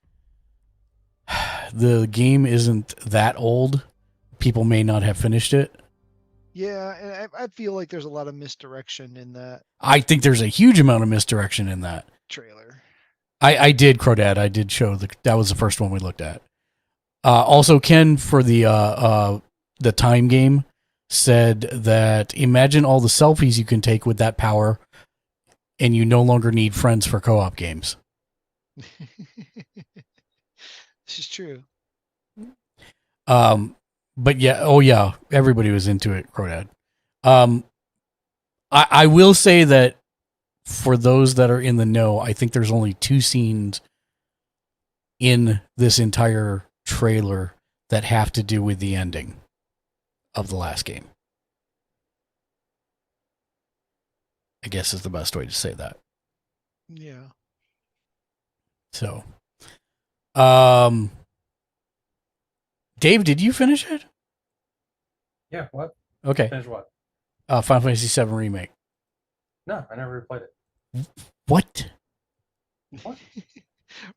the game isn't that old. People may not have finished it. Yeah, and I feel like there's a lot of misdirection in that I think there's a huge amount of misdirection in that trailer. I did, Crodad. I did show that was the first one we looked at. Also, Ken, for the time game, said that imagine all the selfies you can take with that power, and you no longer need friends for co-op games. This is true. But yeah, everybody was into it, Crodad. I will say that for those that are in the know, I think there's only 2 scenes in this entire trailer that have to do with the ending of the last game. I guess is the best way to say that. Yeah. So, Dave, did you finish it? Yeah, what? Okay. Finish what? Final Fantasy VII Remake. No, I never replayed it. What?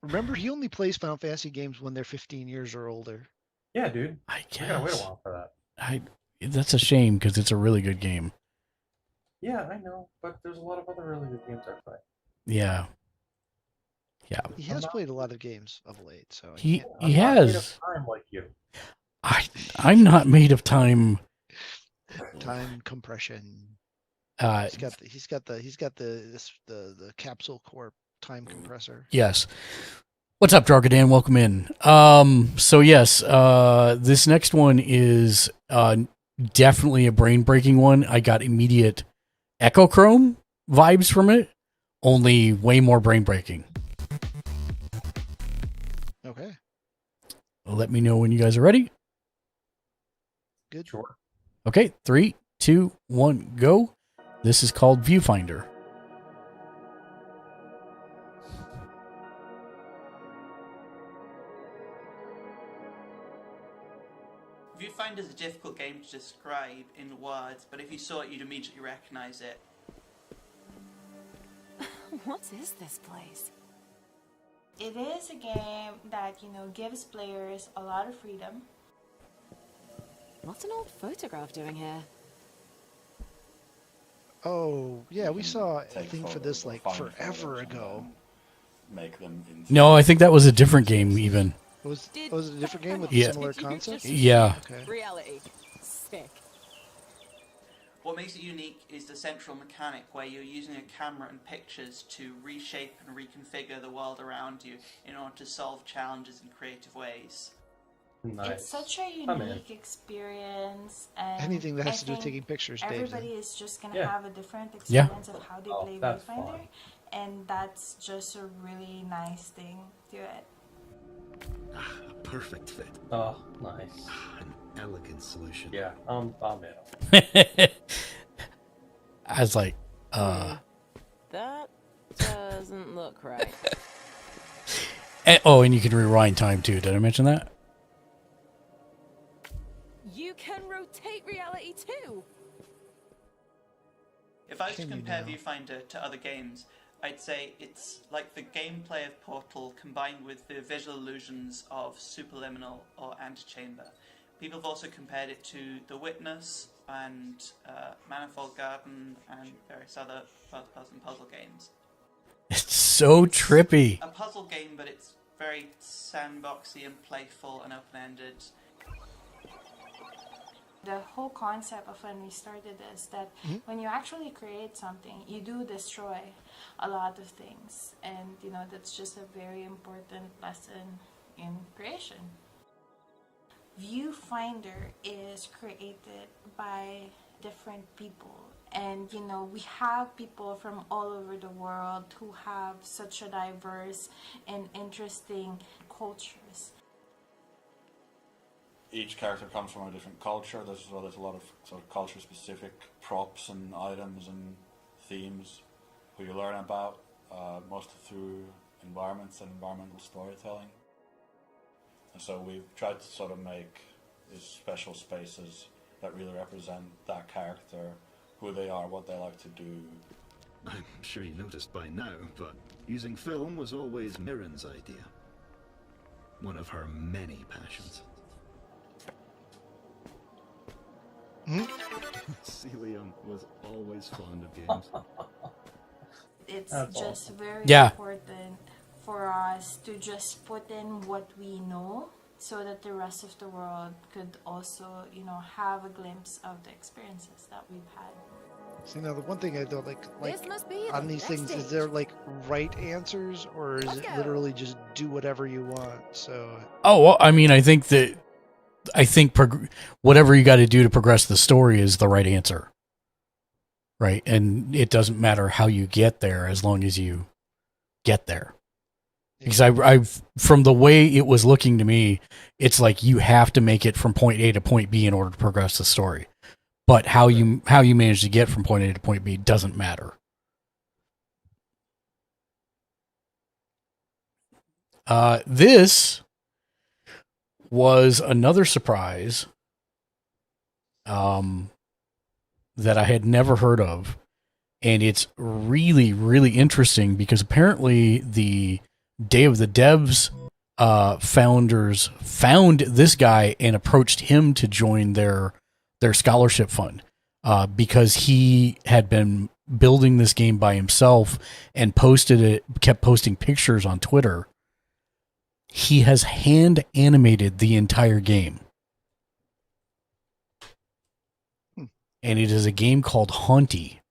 Remember, he only plays Final Fantasy games when they're 15 years or older. Yeah, dude. I guess. I gotta wait a while for that. That's a shame because it's a really good game. Yeah, I know, but there's a lot of other really good games I play. Yeah. Yeah. He has played a lot of games of late, so He I'm has. not made of time like you. I'm not made of time. Time compression. He's got the capsule core time compressor. Yes. What's up, Dargadan? Welcome in. So yes, this next one is definitely a brain-breaking one. I got immediate Echochrome vibes from it, only way more brain-breaking. Okay. Let me know when you guys are ready. Good. Sure. Okay, 3, 2, 1, go. This is called Viewfinder. Viewfinder is a difficult game to describe in words, but if you saw it, you'd immediately recognize it. What is this place? It is a game that, gives players a lot of freedom. What's an old photograph doing here? Oh, yeah, we saw a thing for this like forever ago. Make them into No, I think that was a different game even. Was it a different game with Yeah. similar concepts? Yeah. Okay. Reality. Sick. What makes it unique is the central mechanic where you're using a camera and pictures to reshape and reconfigure the world around you in order to solve challenges in creative ways. Nice. It's such a I'm in. unique experience, and Anything that has I to do with think taking pictures, Dave. everybody is just gonna Yeah. have a different Yeah. experience of how they play that's Viewfinder, fun. and that's just a really nice thing to it. A perfect fit. Oh, nice. An elegant solution. Yeah, I'm in. I was like, That doesn't look right. and you can rewind time too. Did I mention that? You can rotate reality too. If I was to Can you compare now? Viewfinder to other games, I'd say it's like the gameplay of Portal combined with the visual illusions of Superliminal or Antechamber. People have also compared it to The Witness and Manifold Garden and various other first-person puzzle games. It's so trippy. A puzzle game, but it's very sandboxy and playful and open-ended. The whole concept of when we started is that when you actually create something, you do destroy a lot of things, and that's just a very important lesson in creation. Viewfinder is created by different people, and we have people from all over the world who have such a diverse and interesting cultures. each character comes from a different culture. There's a lot of sort of culture-specific props and items and themes who you learn about, mostly through environments and environmental storytelling. And so we've tried to sort of make these special spaces that really represent that character, who they are, what they like to do. I'm sure you noticed by now, but using film was always Mirren's idea. One of her many passions. Celia was always fond of games. It's That's just awesome. very Yeah. important for us to just put in what we know so that the rest of the world could also, have a glimpse of the experiences that we've had. See, now the one thing I don't like This must be on the these next things, is stage. there like right answers, or is Let's it go. literally just do whatever you want? So Oh, well, I mean, I think whatever you got to do to progress the story is the right answer. Right. And it doesn't matter how you get there as long as you get there. Because I've from the way it was looking to me, it's like you have to make it from point A to point B in order to progress the story. But how you manage to get from point A to point B doesn't matter. This was another surprise that I had never heard of. And it's really, really interesting because apparently the Day of the Devs founders found this guy and approached him to join their scholarship fund because he had been building this game by himself and kept posting pictures on Twitter. He has hand animated the entire game. And it is a game called Haunty.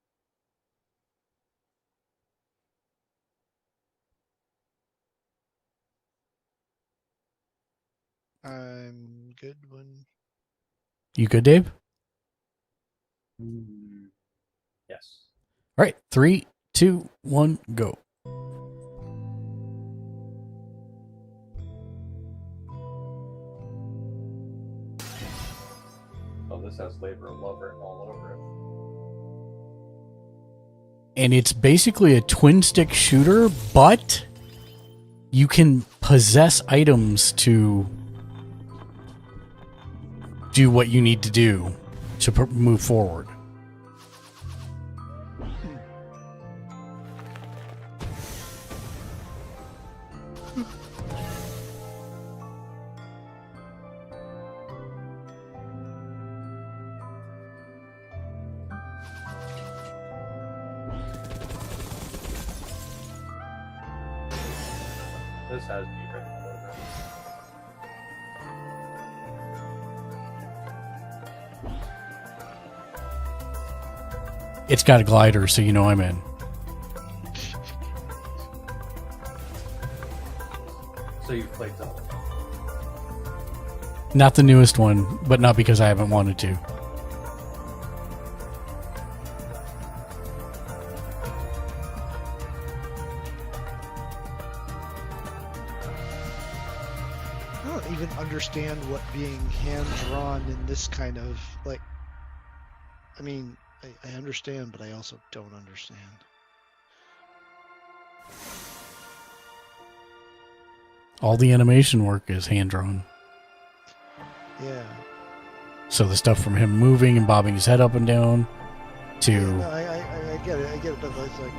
I'm good when... You good, Dave? Yes. All right. 3, 2, 1, go. Oh, this has Labor of Love written all over it. And it's basically a twin stick shooter, but you can possess items to do what you need to do to move forward. This has me written all over it. It's got a glider, so you know I'm in. So you've played Zelda. Not the newest one, but not because I haven't wanted to. I don't even understand what being hand-drawn in this kind of, like... I mean, I understand, but I also don't understand. All the animation work is hand-drawn. Yeah. So the stuff from him moving and bobbing his head up and down to... No, I get it, but it's like,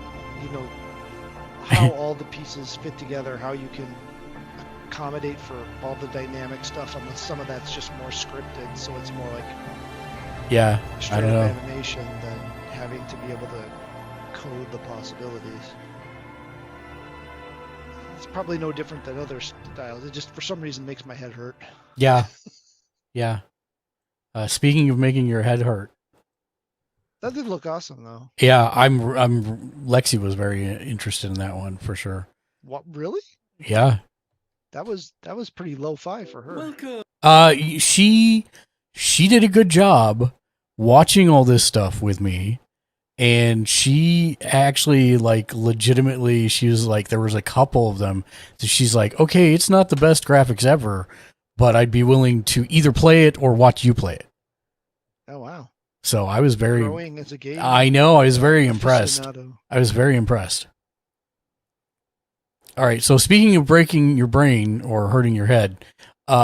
how all the pieces fit together, how you can accommodate for all the dynamic stuff, unless some of that's just more scripted, so it's more like Yeah, I straight don't know. up animation than having to be able to code the possibilities. It's probably no different than other styles. It just, for some reason, makes my head hurt. Yeah. Yeah. Speaking of making your head hurt. That did look awesome, though. Yeah, Lexi was very interested in that one for sure. What, really? Yeah. That was pretty lo-fi for her. She did a good job watching all this stuff with me, and she actually, like, legitimately, she was like, there was a couple of them, so she's like, okay, it's not the best graphics ever, but I'd be willing to either play it or watch you play it. Oh, wow. So I was very... Growing as a game. I know, I was very impressed. aficionado. I was very impressed. All right, so speaking of breaking your brain or hurting your head,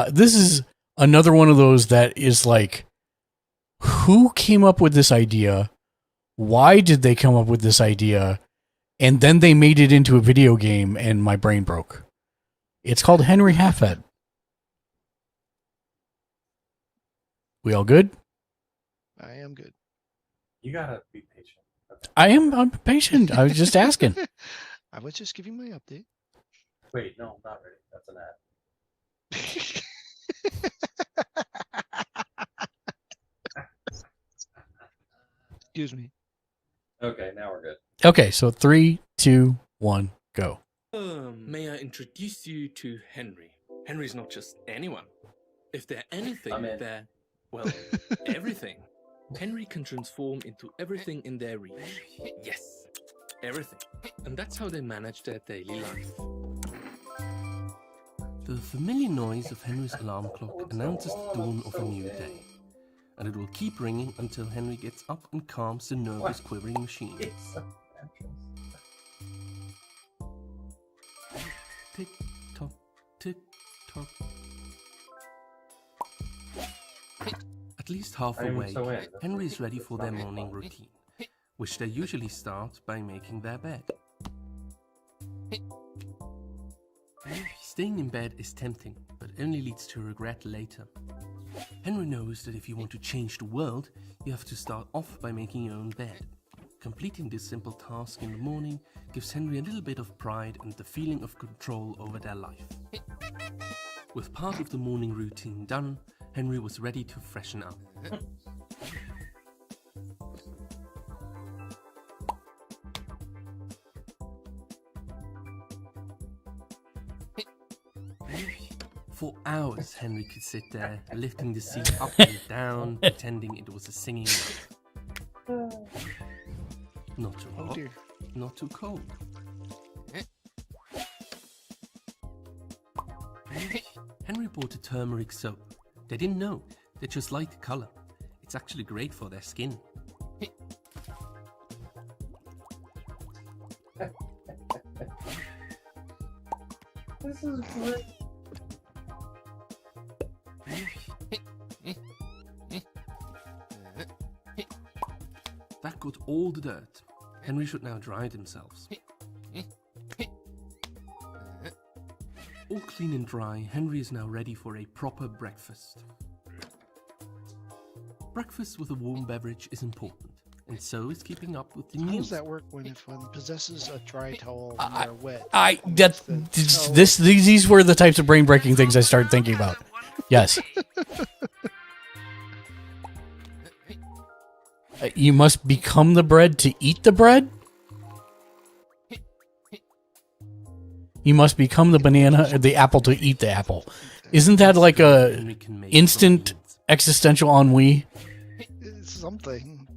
this is another one of those that is like, who came up with this idea? Why did they come up with this idea? And then they made it into a video game and my brain broke. It's called Henry Halfhead. We all good? I am good. You gotta be patient. I'm patient. I was just asking. I was just giving my update. Wait, no, I'm not ready. That's an ad. Excuse me. Okay, now we're good. Okay, so 3, 2, 1, go. May I introduce you to Henry? Henry's not just anyone. If they're anything, I'm in. they're, well, everything. Henry can transform into everything in their reach. Yes, everything. And that's how they manage their daily life. The familiar noise of Henry's alarm clock announces the dawn of a new day. And it will keep ringing until Henry gets up and calms the nervous, quivering machine. Tick tock, tick tock. At least half I am awake, so in. Henry is ready for their morning routine, which they usually start by making their bed. Staying in bed is tempting, but only leads to regret later. Henry knows that if you want to change the world, you have to start off by making your own bed. Completing this simple task in the morning gives Henry a little bit of pride and the feeling of control over their life. With part of the morning routine done, Henry was ready to freshen up. For hours, Henry could sit there, lifting the seat up and down, pretending it was a singing rug. Not too hot, not too cold. Henry bought a turmeric soap. They didn't know, they just liked the color. It's actually great for their skin. This is great. That got all the dirt. Henry should now dry themselves. All clean and dry, Henry is now ready for a proper breakfast. Breakfast with a warm beverage is important, and so is keeping up with the How news. does that work when if one possesses a dry towel when they're wet? These were the types of brain breaking things I started thinking about. Yes. You must become the bread to eat the bread? You must become the banana or the apple to eat the apple. Isn't that like a instant existential ennui? It's something.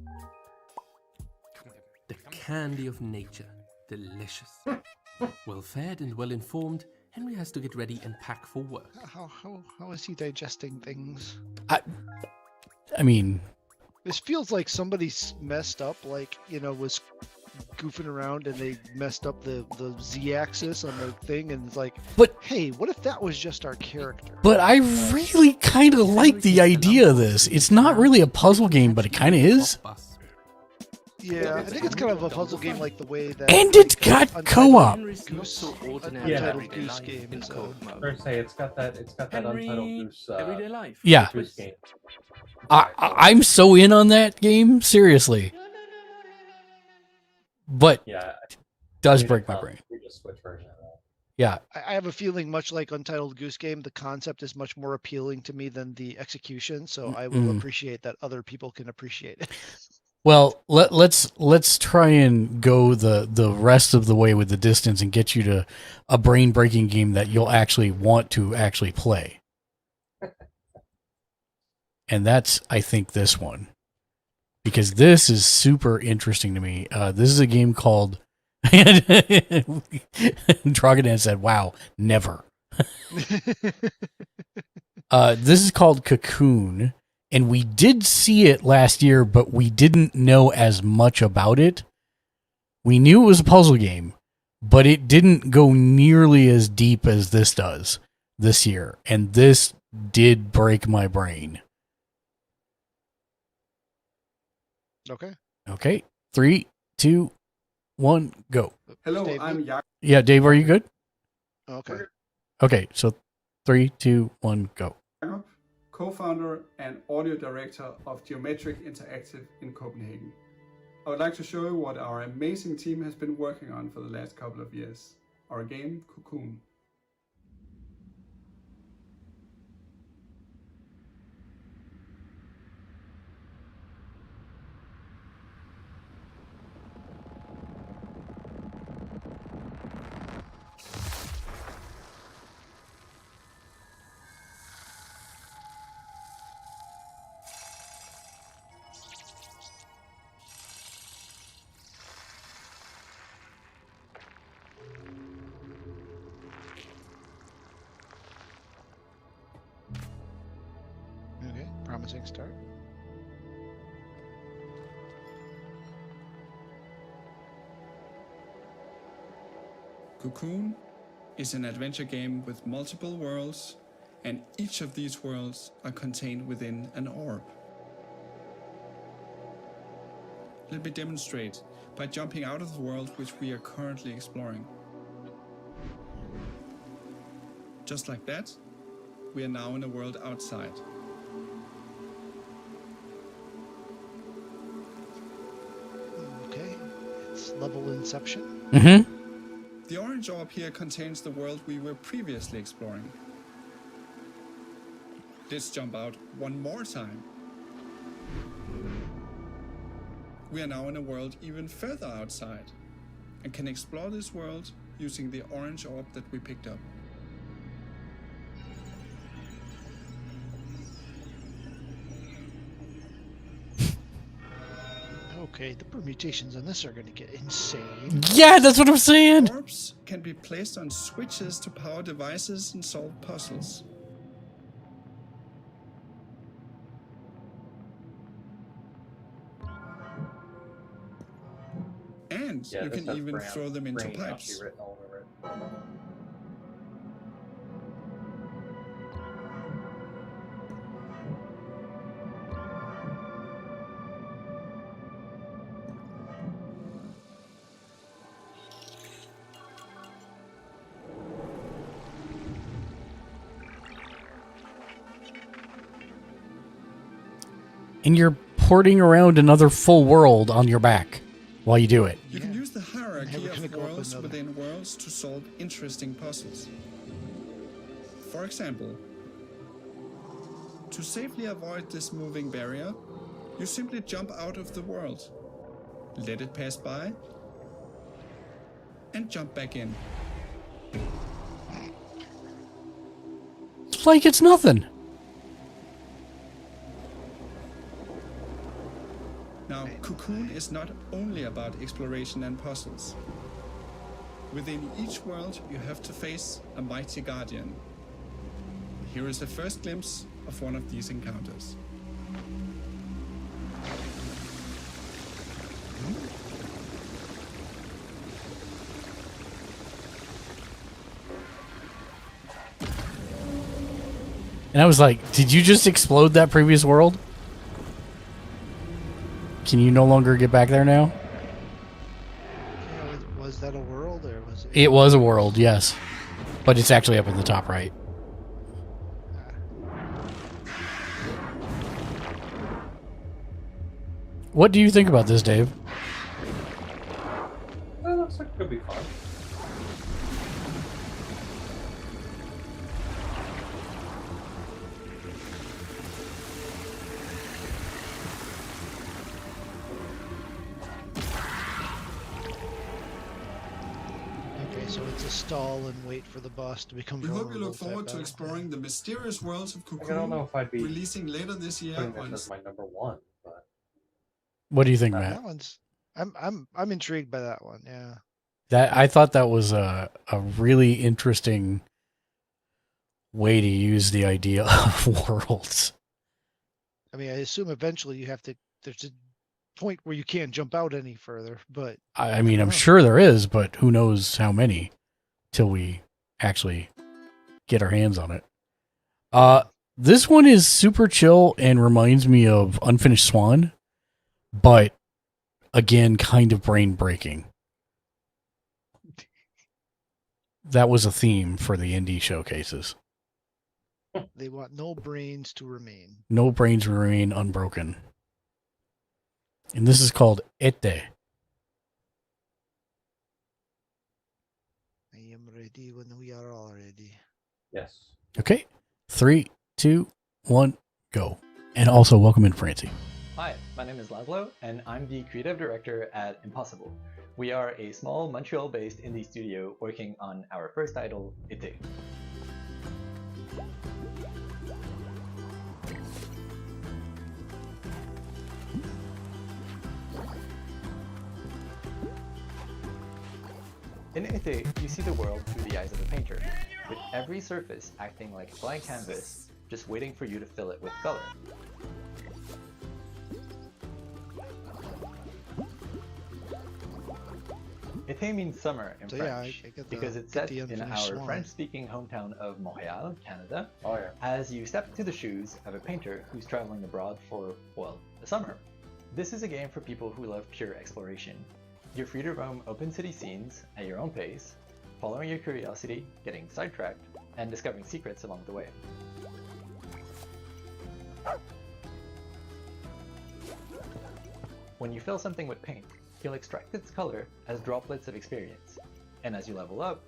The candy of nature. Delicious. Well fed and well informed, Henry has to get ready and pack for work. How is he digesting things? I mean, This feels like somebody's messed up, like, was goofing around and they messed up the Z-axis on the thing, and it's like, hey, what if that was just our character? but I really kind of like the idea of this. It's not really a puzzle game, but it kind of is. Yeah, I think it's kind of a puzzle game like the way that... And it's got co-op. Untitled Goose game is First say it's got that Untitled Goose everyday life. Yeah. Goose game. I'm so in on that game, seriously. But it does break my brain. We just Switch version of that. Yeah. I have a feeling, much like Untitled Goose Game, the concept is much more appealing to me than the execution, so I will appreciate that other people can appreciate it. Well, let's try and go the rest of the way with the distance and get you to a brain breaking game that you'll actually want to actually play. And that's, I think, this one. Because this is super interesting to me. This is a game called... Drogodan said, wow, never. This is called Cocoon. And we did see it last year, but we didn't know as much about it. We knew it was a puzzle game, but it didn't go nearly as deep as this does this year. And this did break my brain. Okay. 3, 2, 1, go. Hello, I'm Jakob. Yeah, Dave, are you good? Okay. Okay, so 3, 2, 1, go. Co-founder and audio director of Geometric Interactive in Copenhagen. I would like to show you what our amazing team has been working on for the last couple of years. Our game, Cocoon. promising start. Cocoon is an adventure game with multiple worlds, and each of these worlds are contained within an orb. Let me demonstrate by jumping out of the world which we are currently exploring. Just like that, we are now in a world outside. Okay, it's level inception. Mm-hmm. The orange orb here contains the world we were previously exploring. Let's jump out one more time. We are now in a world even further outside and can explore this world using the orange orb that we picked up. Okay, the permutations on this are going to get insane. Yeah, that's what I'm saying. Orbs can be placed on switches to power devices and solve puzzles. And Yeah, you this can has even throw them into brain pipes. actually written all over it. And you're porting around another full world on your back while you do it. You can use the hierarchy of worlds within worlds to solve interesting puzzles. For example, to safely avoid this moving barrier, you simply jump out of the world, let it pass by, and jump back in. It's like it's nothing. Now, Cocoon is not only about exploration and puzzles. Within each world, you have to face a mighty guardian. Here is a first glimpse of one of these encounters. And I was like, did you just explode that previous world? Can you no longer get back there now? Yeah, was that a world or was it? It was a world, yes. But it's actually up in the top right. What do you think about this, Dave? That looks like it could be fun. Okay, so it's a stall and wait for the boss to become We hope you vulnerable look forward type to battle. exploring the mysterious worlds of Like, I don't know Cocoon, if I'd be releasing later this year putting on this as my number one, but What do you think, That Matt? one's. I'm intrigued by that one. Yeah. That I thought that was a really interesting way to use the idea of worlds. I mean, I assume eventually you have to. There's a point where you can't jump out any further, but I mean, I'm sure there is, but who knows how many till we actually get our hands on it. This one is super chill and reminds me of Unfinished Swan, but again, kind of brain breaking. That was a theme for the indie showcases. they want no brains to remain. No brains remain unbroken. And this is called Ete. I am ready when we are all ready. yes. Okay. 3, 2, 1, go. And also welcome in Francie. Hi, my name is Laszlo, and I'm the creative director at Impossible. We are a small Montreal-based indie studio working on our first title, Ete. In Ete, you see the world through the eyes of a painter, with every surface acting like a blank canvas, just waiting for you to fill it with color. Été means summer in So, French yeah, I get because it's set in our French-speaking hometown of Montreal, Canada, as you step into the shoes of a painter who's traveling abroad for, well, the summer. This is a game for people who love pure exploration. You're free to roam open city scenes at your own pace, following your curiosity, getting sidetracked, and discovering secrets along the way. When you fill something with paint, you'll extract its color as droplets of experience, and as you level up,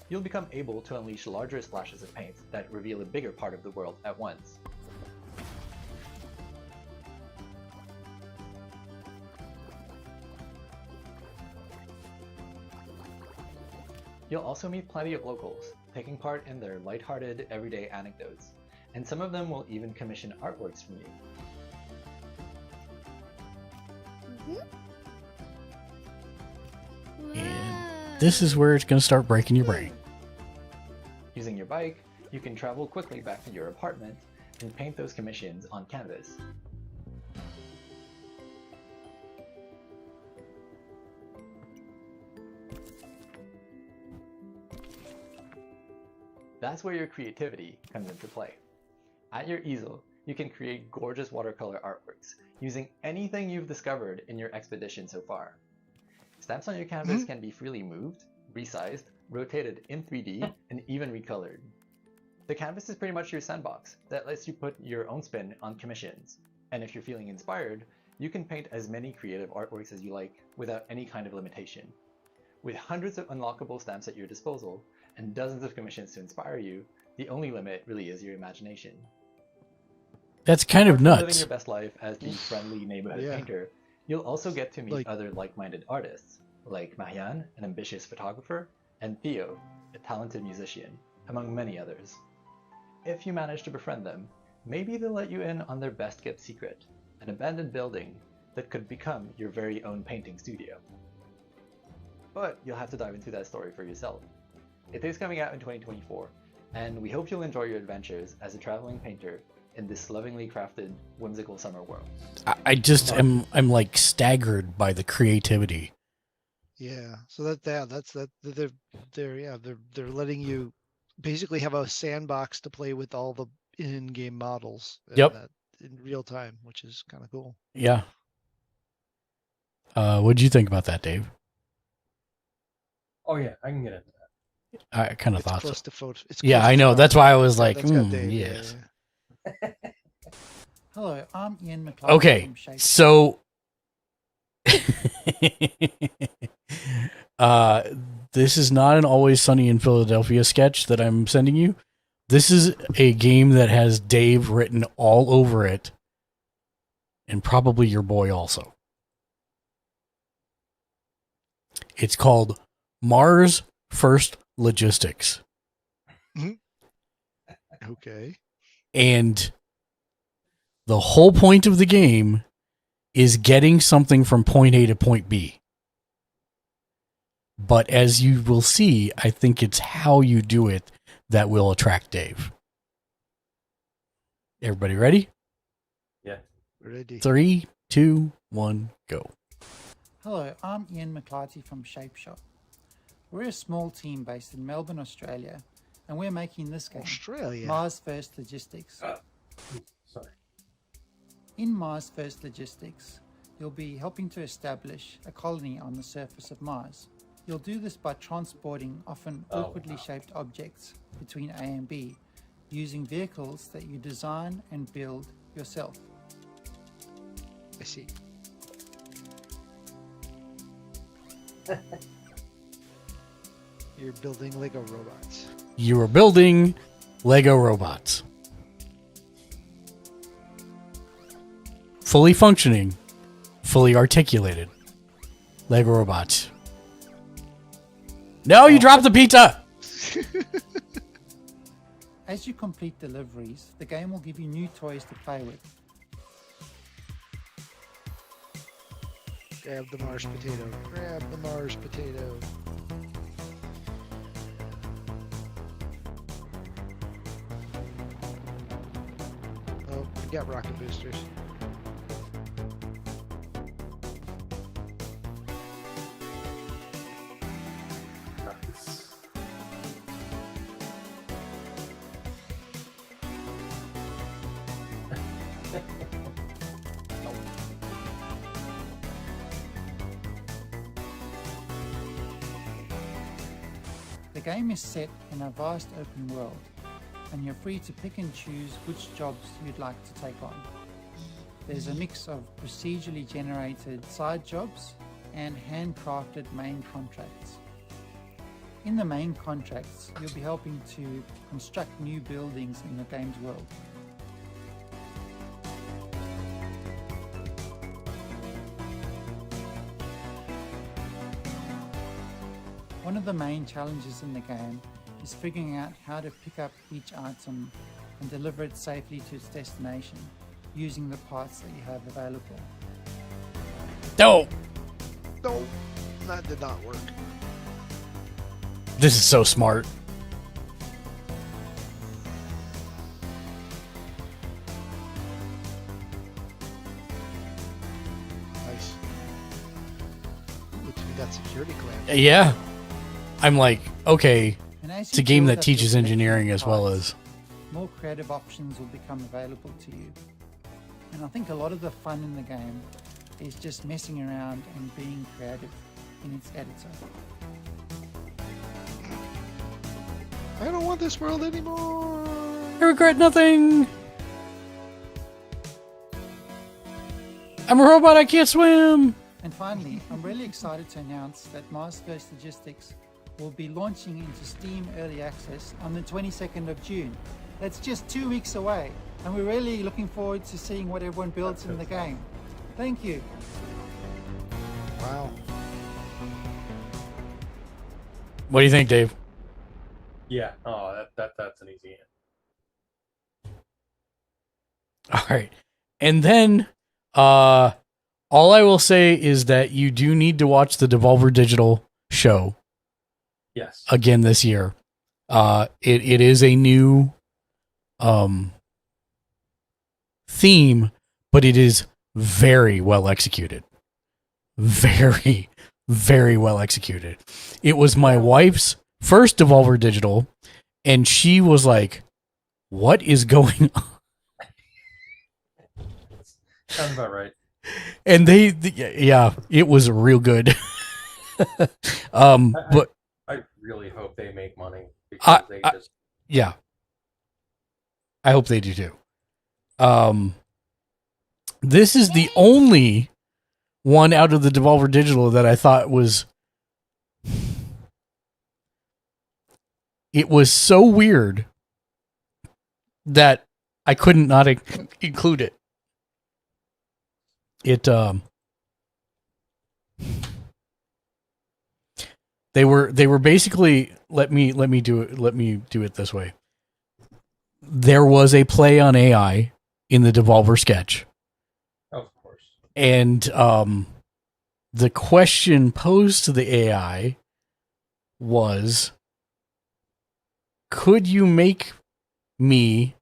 you'll become able to unleash larger splashes of paint that reveal a bigger part of the world at once. You'll also meet plenty of locals, taking part in their lighthearted, everyday anecdotes, and some of them will even commission artworks from you. And this is where it's going to start breaking your brain. Using your bike, you can travel quickly back to your apartment and paint those commissions on canvas. That's where your creativity comes into play. At your easel, you can create gorgeous watercolor artworks using anything you've discovered in your expedition so far. Stamps on your canvas can be freely moved, resized, rotated in 3D, and even recolored. The canvas is pretty much your sandbox that lets you put your own spin on commissions. And if you're feeling inspired, you can paint as many creative artworks as you like without any kind of limitation. With hundreds of unlockable stamps at your disposal, and dozens of commissions to inspire you, the only limit really is your imagination. That's kind of Living nuts. your best life as the friendly neighborhood painter, you'll also get to meet other like-minded artists, like Marianne, an ambitious photographer, and Theo, a talented musician, among many others. If you manage to befriend them, maybe they'll let you in on their best-kept secret, an abandoned building that could become your very own painting studio. But you'll have to dive into that story for yourself. It is coming out in 2024, and we hope you'll enjoy your adventures as a traveling painter in this lovingly crafted, whimsical summer world. I just I'm like staggered by the creativity. Yeah. So they're letting you basically have a sandbox to play with all the in-game models. In real time, which is kind of cool. Yeah. What'd you think about that, Dave? Oh yeah, I can get into that. I kind of It's thought close so. to photo. It's Yeah, close I to know. photo. That's why I was Yeah, like, that's got Dave, yes. Hello, I'm Ian McLeod. Okay, from Shape. so this is not an Always Sunny in Philadelphia sketch that I'm sending you. This is a game that has Dave written all over it, and probably your boy also. It's called Mars First Logistics. Okay. And the whole point of the game is getting something from point A to point B. But as you will see, I think it's how you do it that will attract Dave. Everybody ready? Yeah. Ready. 3, 2, 1, go. Hello, I'm Ian McClarty from Shape Shop. We're a small team based in Melbourne, Australia, and we're making this game, Australia. Mars First Logistics. Sorry. In Mars First Logistics, you'll be helping to establish a colony on the surface of Mars. You'll do this by transporting often awkwardly shaped objects between A and B, using vehicles that you design and build yourself. I see. You're building Lego robots. You are building Lego robots. Fully functioning, fully articulated Lego robots. No, you dropped the pizza! As you complete deliveries, the game will give you new toys to play with. Grab the Mars potato. Grab the Mars potato. Oh, we got rocket boosters. The game is set in a vast open world, and you're free to pick and choose which jobs you'd like to take on. There's a mix of procedurally generated side jobs and handcrafted main contracts. In the main contracts, you'll be helping to construct new buildings in the game's world. One of the main challenges in the game is figuring out how to pick up each item and deliver it safely to its destination using the parts that you have available. No! No, that did not work. This is so smart. Nice. Ooh, we got security clearance. Yeah. I'm like, okay, And as it's a you game build that up teaches your engineering collection as of well parts, as... more creative options will become available to you. And I think a lot of the fun in the game is just messing around and being creative in its editor. I don't want this world anymore. I regret nothing. I'm a robot, I can't swim. And finally, I'm really excited to announce that Spiderverse Logistics will be launching into Steam Early Access on the 22nd of June. That's just 2 weeks away, and we're really looking forward to seeing what everyone builds in the game. Thank you. Wow. What do you think, Dave? Yeah. Oh, that's an easy answer. All right. And then all I will say is that you do need to watch the Devolver Digital show. Yes. Again this year. It is a new theme, but it is very well executed. Very, very well executed. It was my wife's first Devolver Digital, and she was like, what is going on? Sounds about right. And yeah, it was real good. But I really hope they make money because they just yeah, I hope they do too. This is the only one out of the Devolver Digital that I thought was. It was so weird that I couldn't not include it. They were basically let me do it this way. There was a play on AI in the Devolver sketch. Of course. And the question posed to the AI was, could you make me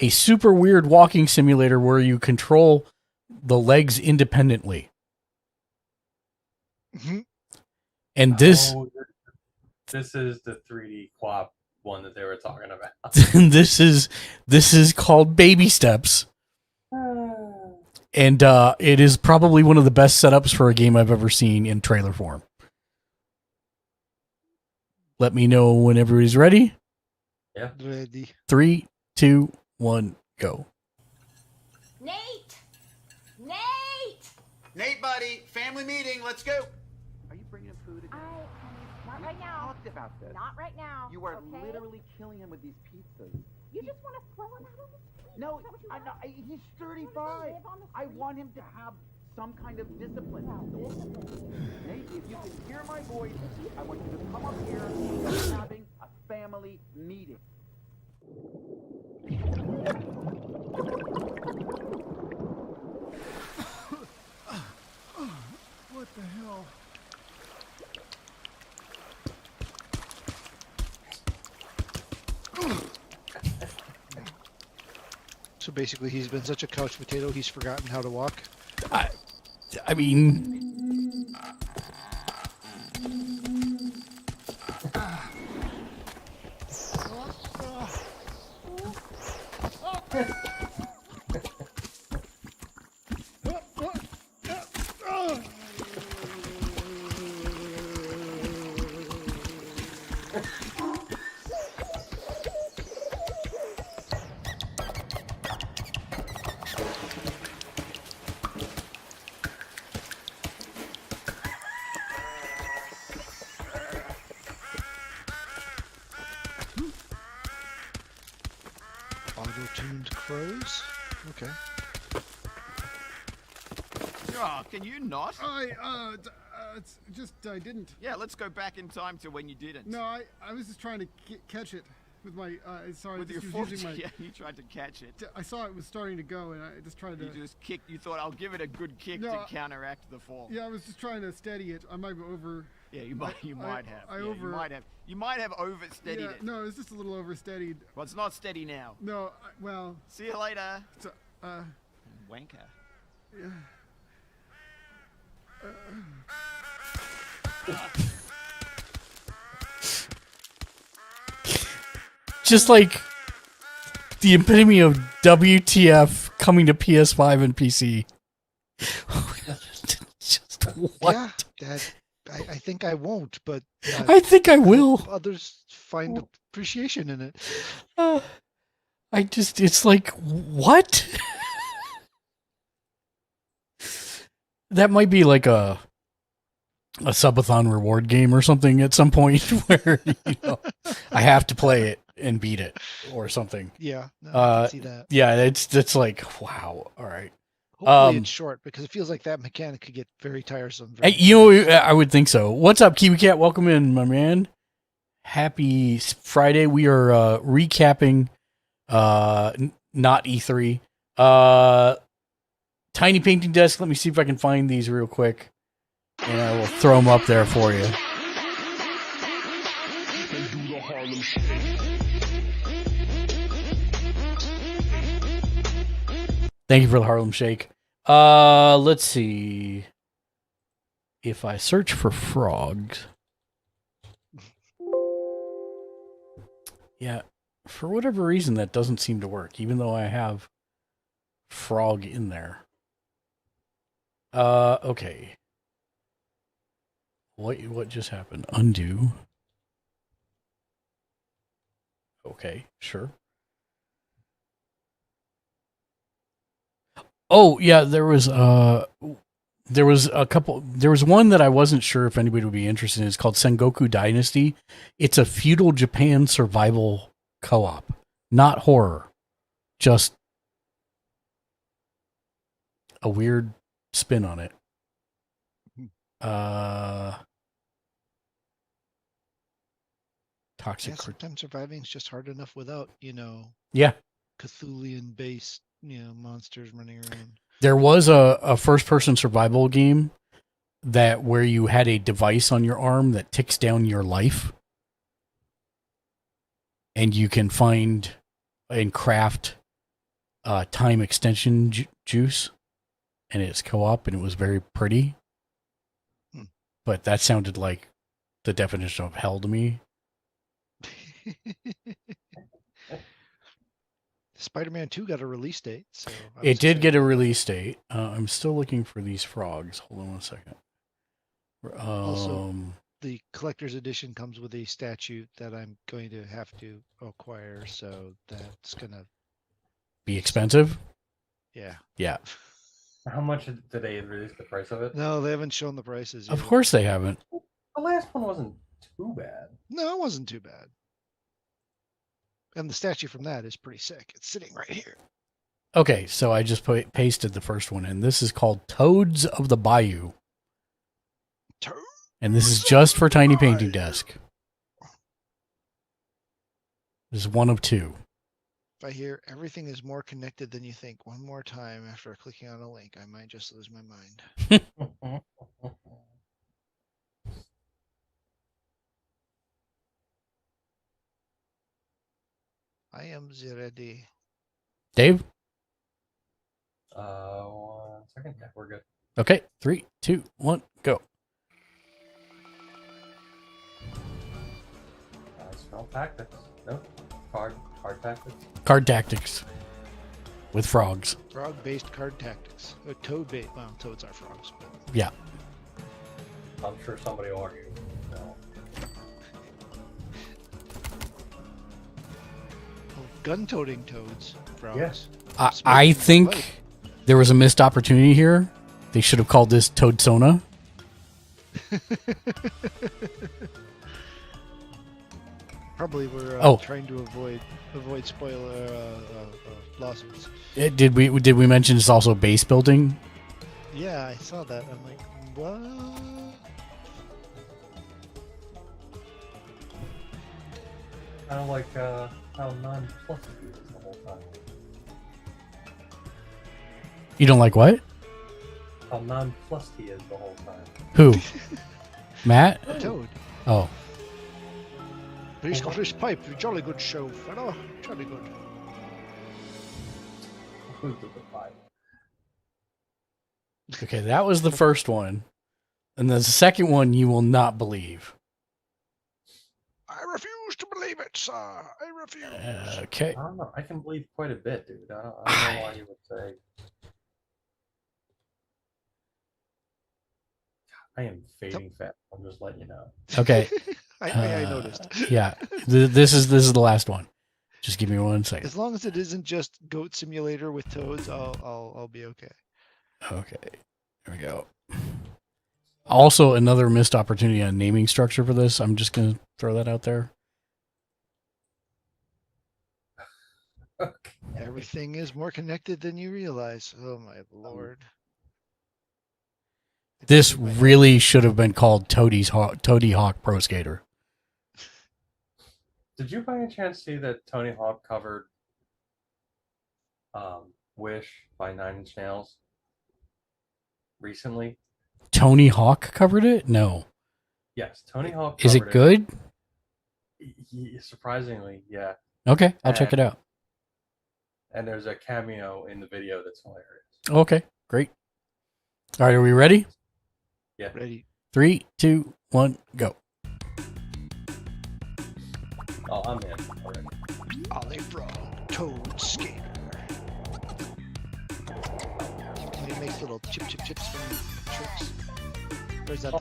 a super weird walking simulator where you control the legs independently? Mm-hmm. And this is the 3D Quap one that they were talking about. this is called Baby Steps. And it is probably one of the best setups for a game I've ever seen in trailer form. Let me know when everybody's ready. Yeah. Ready. 3, 2, 1, go. Nate! Nate! Nate, buddy, family meeting. Let's go. Are you bringing him food again? Not right now. Talked about this. Not right now. You are okay? literally killing him with these pizzas. You just want to throw him out on the street. No, Is that what you I, want? no, he's 35. I want him to have some kind of discipline. Nate, if you can hear my voice, I want you to come up here. We're having a family meeting. What the hell? So basically, he's been such a couch potato, he's forgotten how to walk. I mean, Auto-tuned crows? Okay. Oh, can you not? It's just I didn't. Yeah, let's go back in time to when you didn't. No, I was just trying to catch it with my. Sorry, With just your was foot, using my. yeah, you tried to catch it. I saw it was starting to go, and I just tried to. You just kicked. You thought I'll give it a good kick No, to counteract the fall. Yeah, I was just trying to steady it. I might have over. Yeah, you might. You might have. I Yeah, over. You might have oversteadied Yeah, it. no, it's just a little oversteadied. Well, it's not steady now. No, well. See you later. Wanker. Yeah. Just like the epitome of WTF coming to PS5 and PC. Just what? Yeah, that I think I won't, but I think I will. Others find appreciation in it. It's like, what? That might be like a subathon reward game or something at some point where, I have to play it and beat it or something. Yeah, no, I can see that. Yeah, it's like, wow. All right. Hopefully it's short because it feels like that mechanic could get very tiresome. I would think so. What's up, Kiwi Cat? Welcome in, my man. Happy Friday. We are recapping Not E3. Tiny Painting Desk. Let me see if I can find these real quick. And I will throw them up there for you. Thank you for the Harlem Shake. Let's see. If I search for frogs. Yeah, for whatever reason that doesn't seem to work, even though I have frog in there. Okay. What just happened? Undo. Okay, sure. Oh, yeah, there was a couple. There was one that I wasn't sure if anybody would be interested in. It's called Sengoku Dynasty. It's a feudal Japan survival co-op, not horror, just a weird spin on it. Toxic. Yeah, sometimes surviving is just hard enough without, Yeah. Cthulhian-based, monsters running around. There was a first-person survival game where you had a device on your arm that ticks down your life, and you can find and craft time extension juice, and it's co-op, and it was very pretty. But that sounded like the definition of hell to me. Spider-Man 2 got a release date. So it did get a release date. I'm still looking for these frogs. Hold on one second. Also, the collector's edition comes with a statue that I'm going to have to acquire, so that's going to be expensive? Yeah. Yeah. How much did they release the price of it? No, they haven't shown the prices yet. Of course they haven't. The last one wasn't too bad. No, it wasn't too bad. And the statue from that is pretty sick. It's sitting right here. Okay, so I just pasted the first one in. This is called Toads of the Bayou. And this is just for Tiny Painting Desk. This is one of two. If I hear everything is more connected than you think one more time after clicking on a link, I might just lose my mind. I am ready. Dave? 1 second. Yeah, we're good. Okay, 3, 2, 1, go. Spell tactics. Nope. Card tactics. Card tactics. With frogs. Frog-based card tactics. Toad-based. Well, toads are frogs. But... Yeah. I'm sure somebody will argue. No. gun-toting toads. Frogs. Yes. I think there was a missed opportunity here. They should have called this Toadsona. Probably we're Oh. trying to avoid spoiler lawsuits. Did we mention it's also base building? Yeah, I saw that. I'm like, what? Kind of like how non-plus he is the whole time. You don't like what? How non-plus he is the whole time. Who? Matt? Toad. Oh. But he's got his pipe. Jolly good show, fella. Jolly good. Who's the pipe? Okay, that was the first one. And the second one you will not believe. I refuse to believe it, sir. I refuse. Okay. I don't know. I can believe quite a bit, dude. I don't know why you would say. I am fading fast. I'm just letting you know. Okay. I noticed. Yeah. This is the last one. Just give me 1 second. As long as it isn't just Goat Simulator with toads, I'll be okay. Okay. Here we go. Also, another missed opportunity on naming structure for this. I'm just going to throw that out there. Everything is more connected than you realize. Oh my lord. This really should have been called Toady Hawk Pro Skater. Did you by any chance see that Tony Hawk covered Wish by Nine Inch Nails recently? Tony Hawk covered it? No. Yes, Tony Hawk. Is it good? Surprisingly, yeah. Okay, I'll check it out. And there's a cameo in the video that's hilarious. Okay, great. All right, are we ready? Yeah. Ready. 3, 2, 1, go. Oh, I'm in already. Ollie Frog, Toad Skater. He makes little chip spinning tricks. Where's that?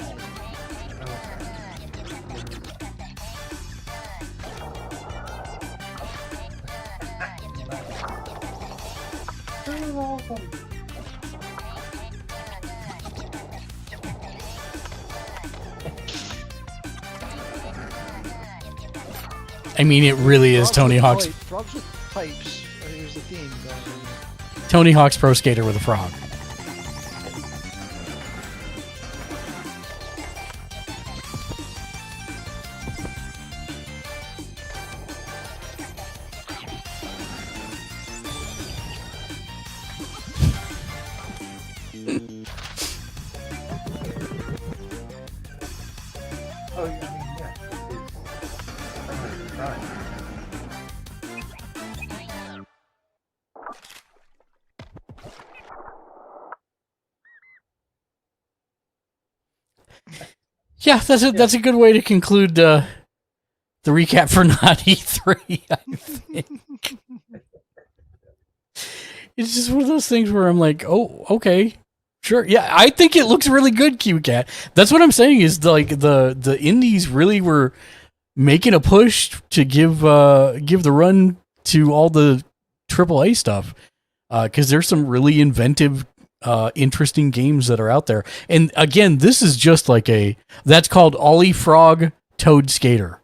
I mean, it really is Tony Hawk's. Frogs with pipes. Here's the theme. Tony Hawk's Pro Skater with a frog. Oh, yeah, I mean, yeah. Yeah, that's a good way to conclude the recap for Not E3. I think it's just one of those things where I'm like, oh, okay, sure, yeah, I think it looks really good, QCat. That's what I'm saying is the indies really were making a push to give the run to all the AAA stuff because there's some really inventive. Interesting games that are out there. And again, this is just like that's called Ollie Frog Toad Skater.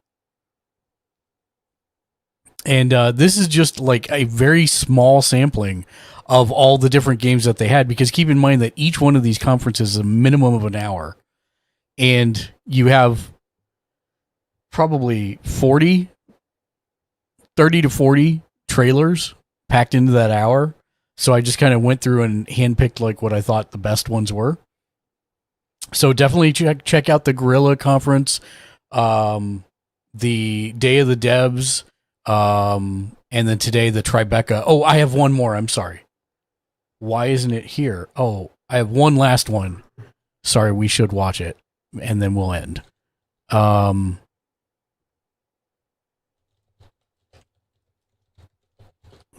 And this is just like a very small sampling of all the different games that they had, because keep in mind that each one of these conferences is a minimum of an hour. And you have probably 30 to 40 trailers packed into that hour. So I just kind of went through and handpicked like what I thought the best ones were. So definitely check out the Guerrilla Conference, the Day of the Devs, and then today the Tribeca. Oh, I have one more. I'm sorry. Why isn't it here? Oh, I have one last one. Sorry, we should watch it, and then we'll end.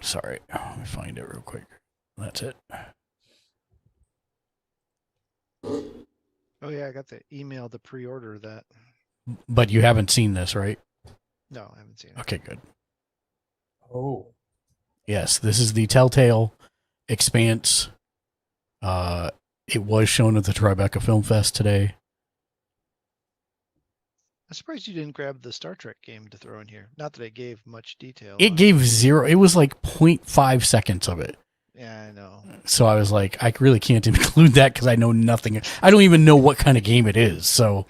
Sorry, let me find it real quick. That's it. Oh yeah, I got the email to pre-order that. But you haven't seen this, right? No, I haven't seen it. Okay, good. Oh. Yes, this is the Telltale Expanse. It was shown at the Tribeca Film Fest today. I'm surprised you didn't grab the Star Trek game to throw in here. Not that it gave much detail. It gave 0. It was like 0.5 seconds of it. Yeah, I know. So I was like, I really can't include that because I know nothing. I don't even know what kind of game it is. So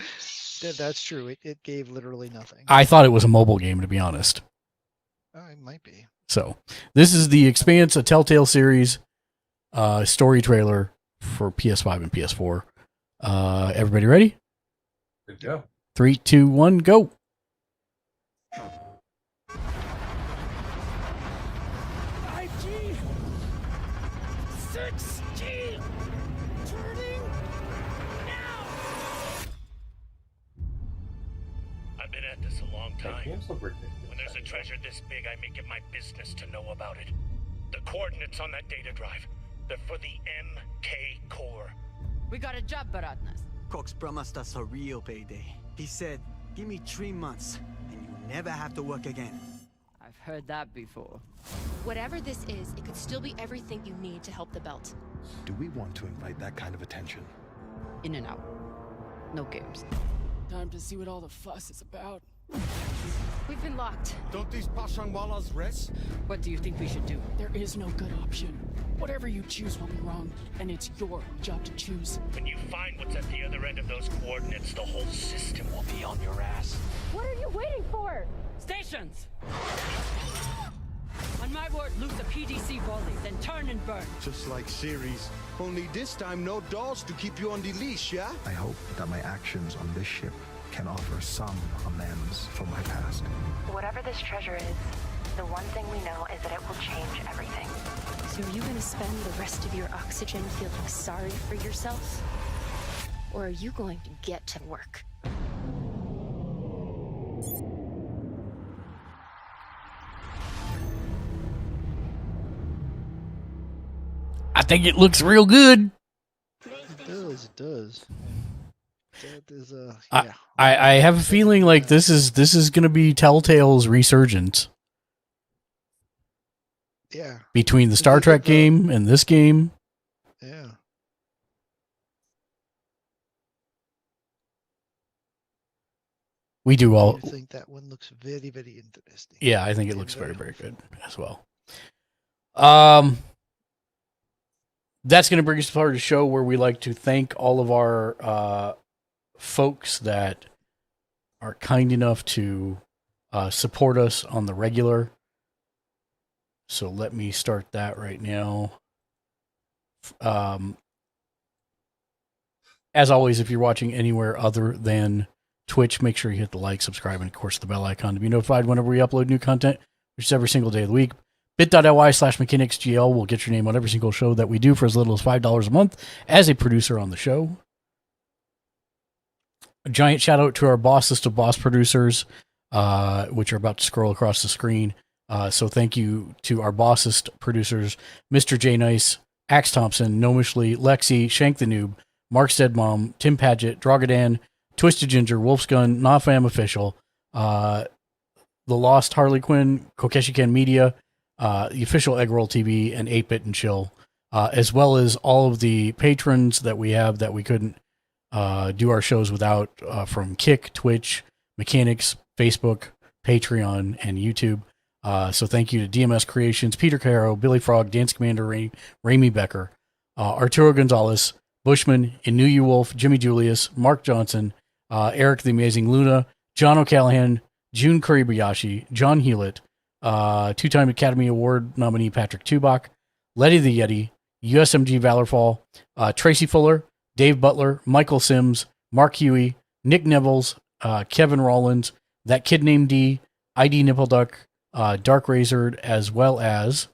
That's true. It gave literally nothing. I thought it was a mobile game, to be honest. It might be. So this is the Expanse, a Telltale series story trailer for PS5 and PS4. Everybody ready? Good go. 3, 2, 1, go. 5G! 6G! Turning now! I've been at this a long time. game's so ridiculous. When there's a treasure this big, I make it my business to know about it. The coordinates on that data drive, they're for the MK core. We got a job, Baratnas. Cox promised us a real payday. He said, give me 3 months, and you never have to work again. I've heard that before. Whatever this is, it could still be everything you need to help the belt. Do we want to invite that kind of attention? In and out. No games. Time to see what all the fuss is about. We've been locked. Don't these Pashangwalas rest? What do you think we should do? There is no good option. Whatever you choose will be wrong, and it's your job to choose. When you find what's at the other end of those coordinates, the whole system will be on your ass. What are you waiting for? Stations! On my word, loose a PDC volley, then turn and burn. Just like series. Only this time no dolls to keep you on the leash, yeah? I hope that my actions on this ship can offer some amends for my past. Whatever this treasure is, the one thing we know is that it will change everything. So are you going to spend the rest of your oxygen feeling sorry for yourself? Or are you going to get to work? I think it looks real good. It does. That is, yeah. I have a feeling like this is going to be Telltale's resurgence. Yeah. Between the Star Trek game and this game. Yeah. We do all. I think that one looks very, very interesting. Yeah, I think it looks very, very good as well. That's going to bring us to part of the show where we like to thank all of our folks that are kind enough to support us on the regular. So let me start that right now. As always, if you're watching anywhere other than Twitch, make sure you hit the like, subscribe, and of course the bell icon to be notified whenever we upload new content, which is every single day of the week. bit.ly/mechanicsgl will get your name on every single show that we do for as little as $5 a month as a producer on the show. A giant shout out to our boss list of boss producers, which are about to scroll across the screen. So thank you to our bossest producers, Mr. J Nice, Axe Thompson, Gnomish Lee, Lexi, Shank the Noob, Mark Steadmom, Tim Paget, Drogadan, Twisted Ginger, Wolf's Gun, Nafam Official, The Lost Harley Quinn, Kokeshi Ken Media, the official Eggroll TV, and 8-Bit and Chill, as well as all of the patrons that we have that we couldn't do our shows without, from Kick, Twitch, Mechanics, Facebook, Patreon, and YouTube. So thank you to DMS Creations, Peter Caro, Billy Frog, Dance Commander, Ramey Becker, Arturo Gonzalez, Bushman, Inuyu Wolf, Jimmy Julius, Mark Johnson, Eric the Amazing Luna, John O'Callahan, June Kuribayashi, John Hewlett, two-time Academy Award nominee Patrick Tubach, Letty the Yeti, USMG Valorfall, Tracy Fuller, Dave Butler, Michael Sims, Mark Huey, Nick Nevels, Kevin Rollins, That Kid Named D, ID Nippleduck, Dark Razored, as well as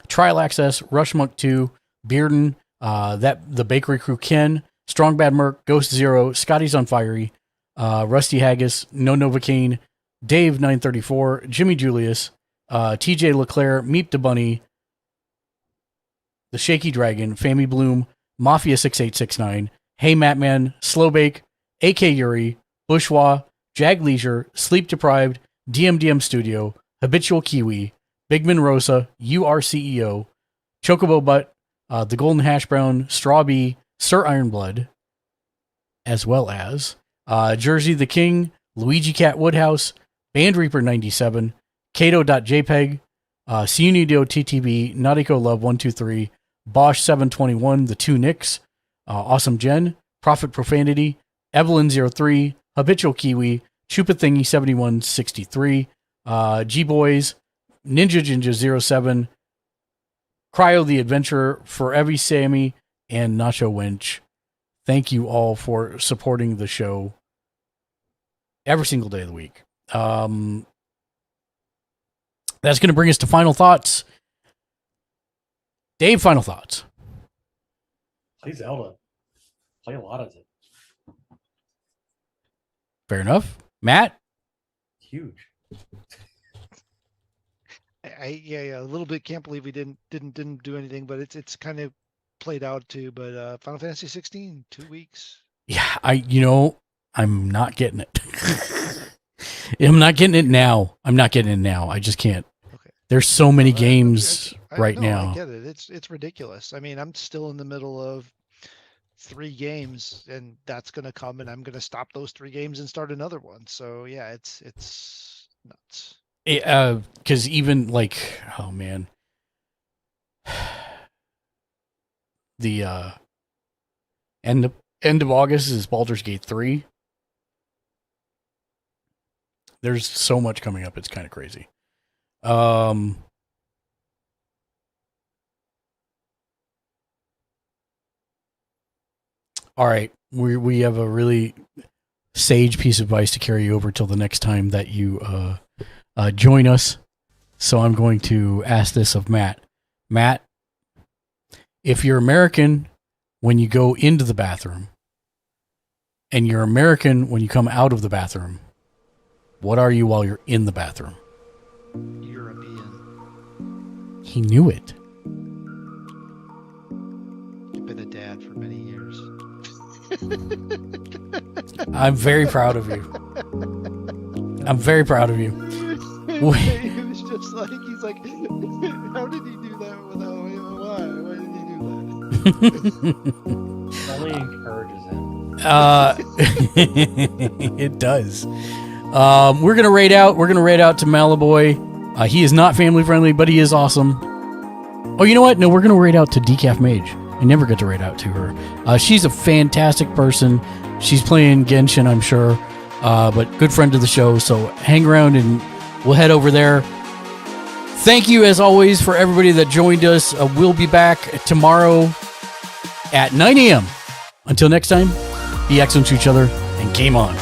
Trial Access, Rushmonk 2, Bearden, the Bakery Crew Ken, Strong Bad Merc, Ghost Zero, Scotty's on Fiery, Rusty Haggis, No Novocaine, Dave 934, Jimmy Julius, TJ Leclerc, Meep the Bunny, The Shaky Dragon, Fammy Bloom, Mafia 6869, Hey Matman, Slowbake, AK Yuri, Bourgeois, Jag Leisure, Sleep Deprived, DMDM Studio, Habitual Kiwi, Bigman Rosa, URCEO, Chocobo Butt, The Golden Hash Brown, Strawbee, Sir Ironblood, as well as Jersey the King, Luigi Cat Woodhouse, Band Reaper 97, Kato.jpg, Sunio TTB, Nautico Love 123, Bosch 721, The Two Nicks, Awesome Jen, Prophet Profanity, Evelyn 03, Habitual Kiwi, Chupa Thingy 7163, G Boys, Ninja Jinja 07, Cryo the Adventurer, Forever Sammy, and Nacho Winch. Thank you all for supporting the show every single day of the week. That's going to bring us to final thoughts. Dave, final thoughts. Play Zelda. Play a lot of it. Fair enough. Matt? Huge. Yeah, a little bit. Can't believe we didn't do anything, but it's kind of played out too. But Final Fantasy 16, 2 weeks. Yeah, I'm not getting it. I'm not getting it now. I just can't. Okay. There's so many games now. I get it. It's ridiculous. I mean, I'm still in the middle of 3 games, and that's gonna come, and I'm gonna stop those 3 games and start another one. So yeah, it's nuts. Because even like, oh man, the end of August is Baldur's Gate 3. There's so much coming up. It's kind of crazy. All right. We have a really sage piece of advice to carry you over till the next time that you join us. So I'm going to ask this of Matt. Matt, if you're American when you go into the bathroom and you're American when you come out of the bathroom, what are you while you're in the bathroom? European. He knew it. You've been a dad for many years. I'm very proud of you. I'm very proud of you. It was just like, he's like, how did he do that without why? Why did he do that? It only encourages him. It does. We're gonna raid out to Malaboy. He is not family friendly, but he is awesome. Oh, you know what? No, we're gonna raid out to Decaf Mage. I never get to raid out to her. She's a fantastic person. She's playing Genshin, I'm sure, but good friend of the show. So hang around and we'll head over there. Thank you, as always, for everybody that joined us. We'll be back tomorrow at 9 a.m. Until next time, be excellent to each other and game on.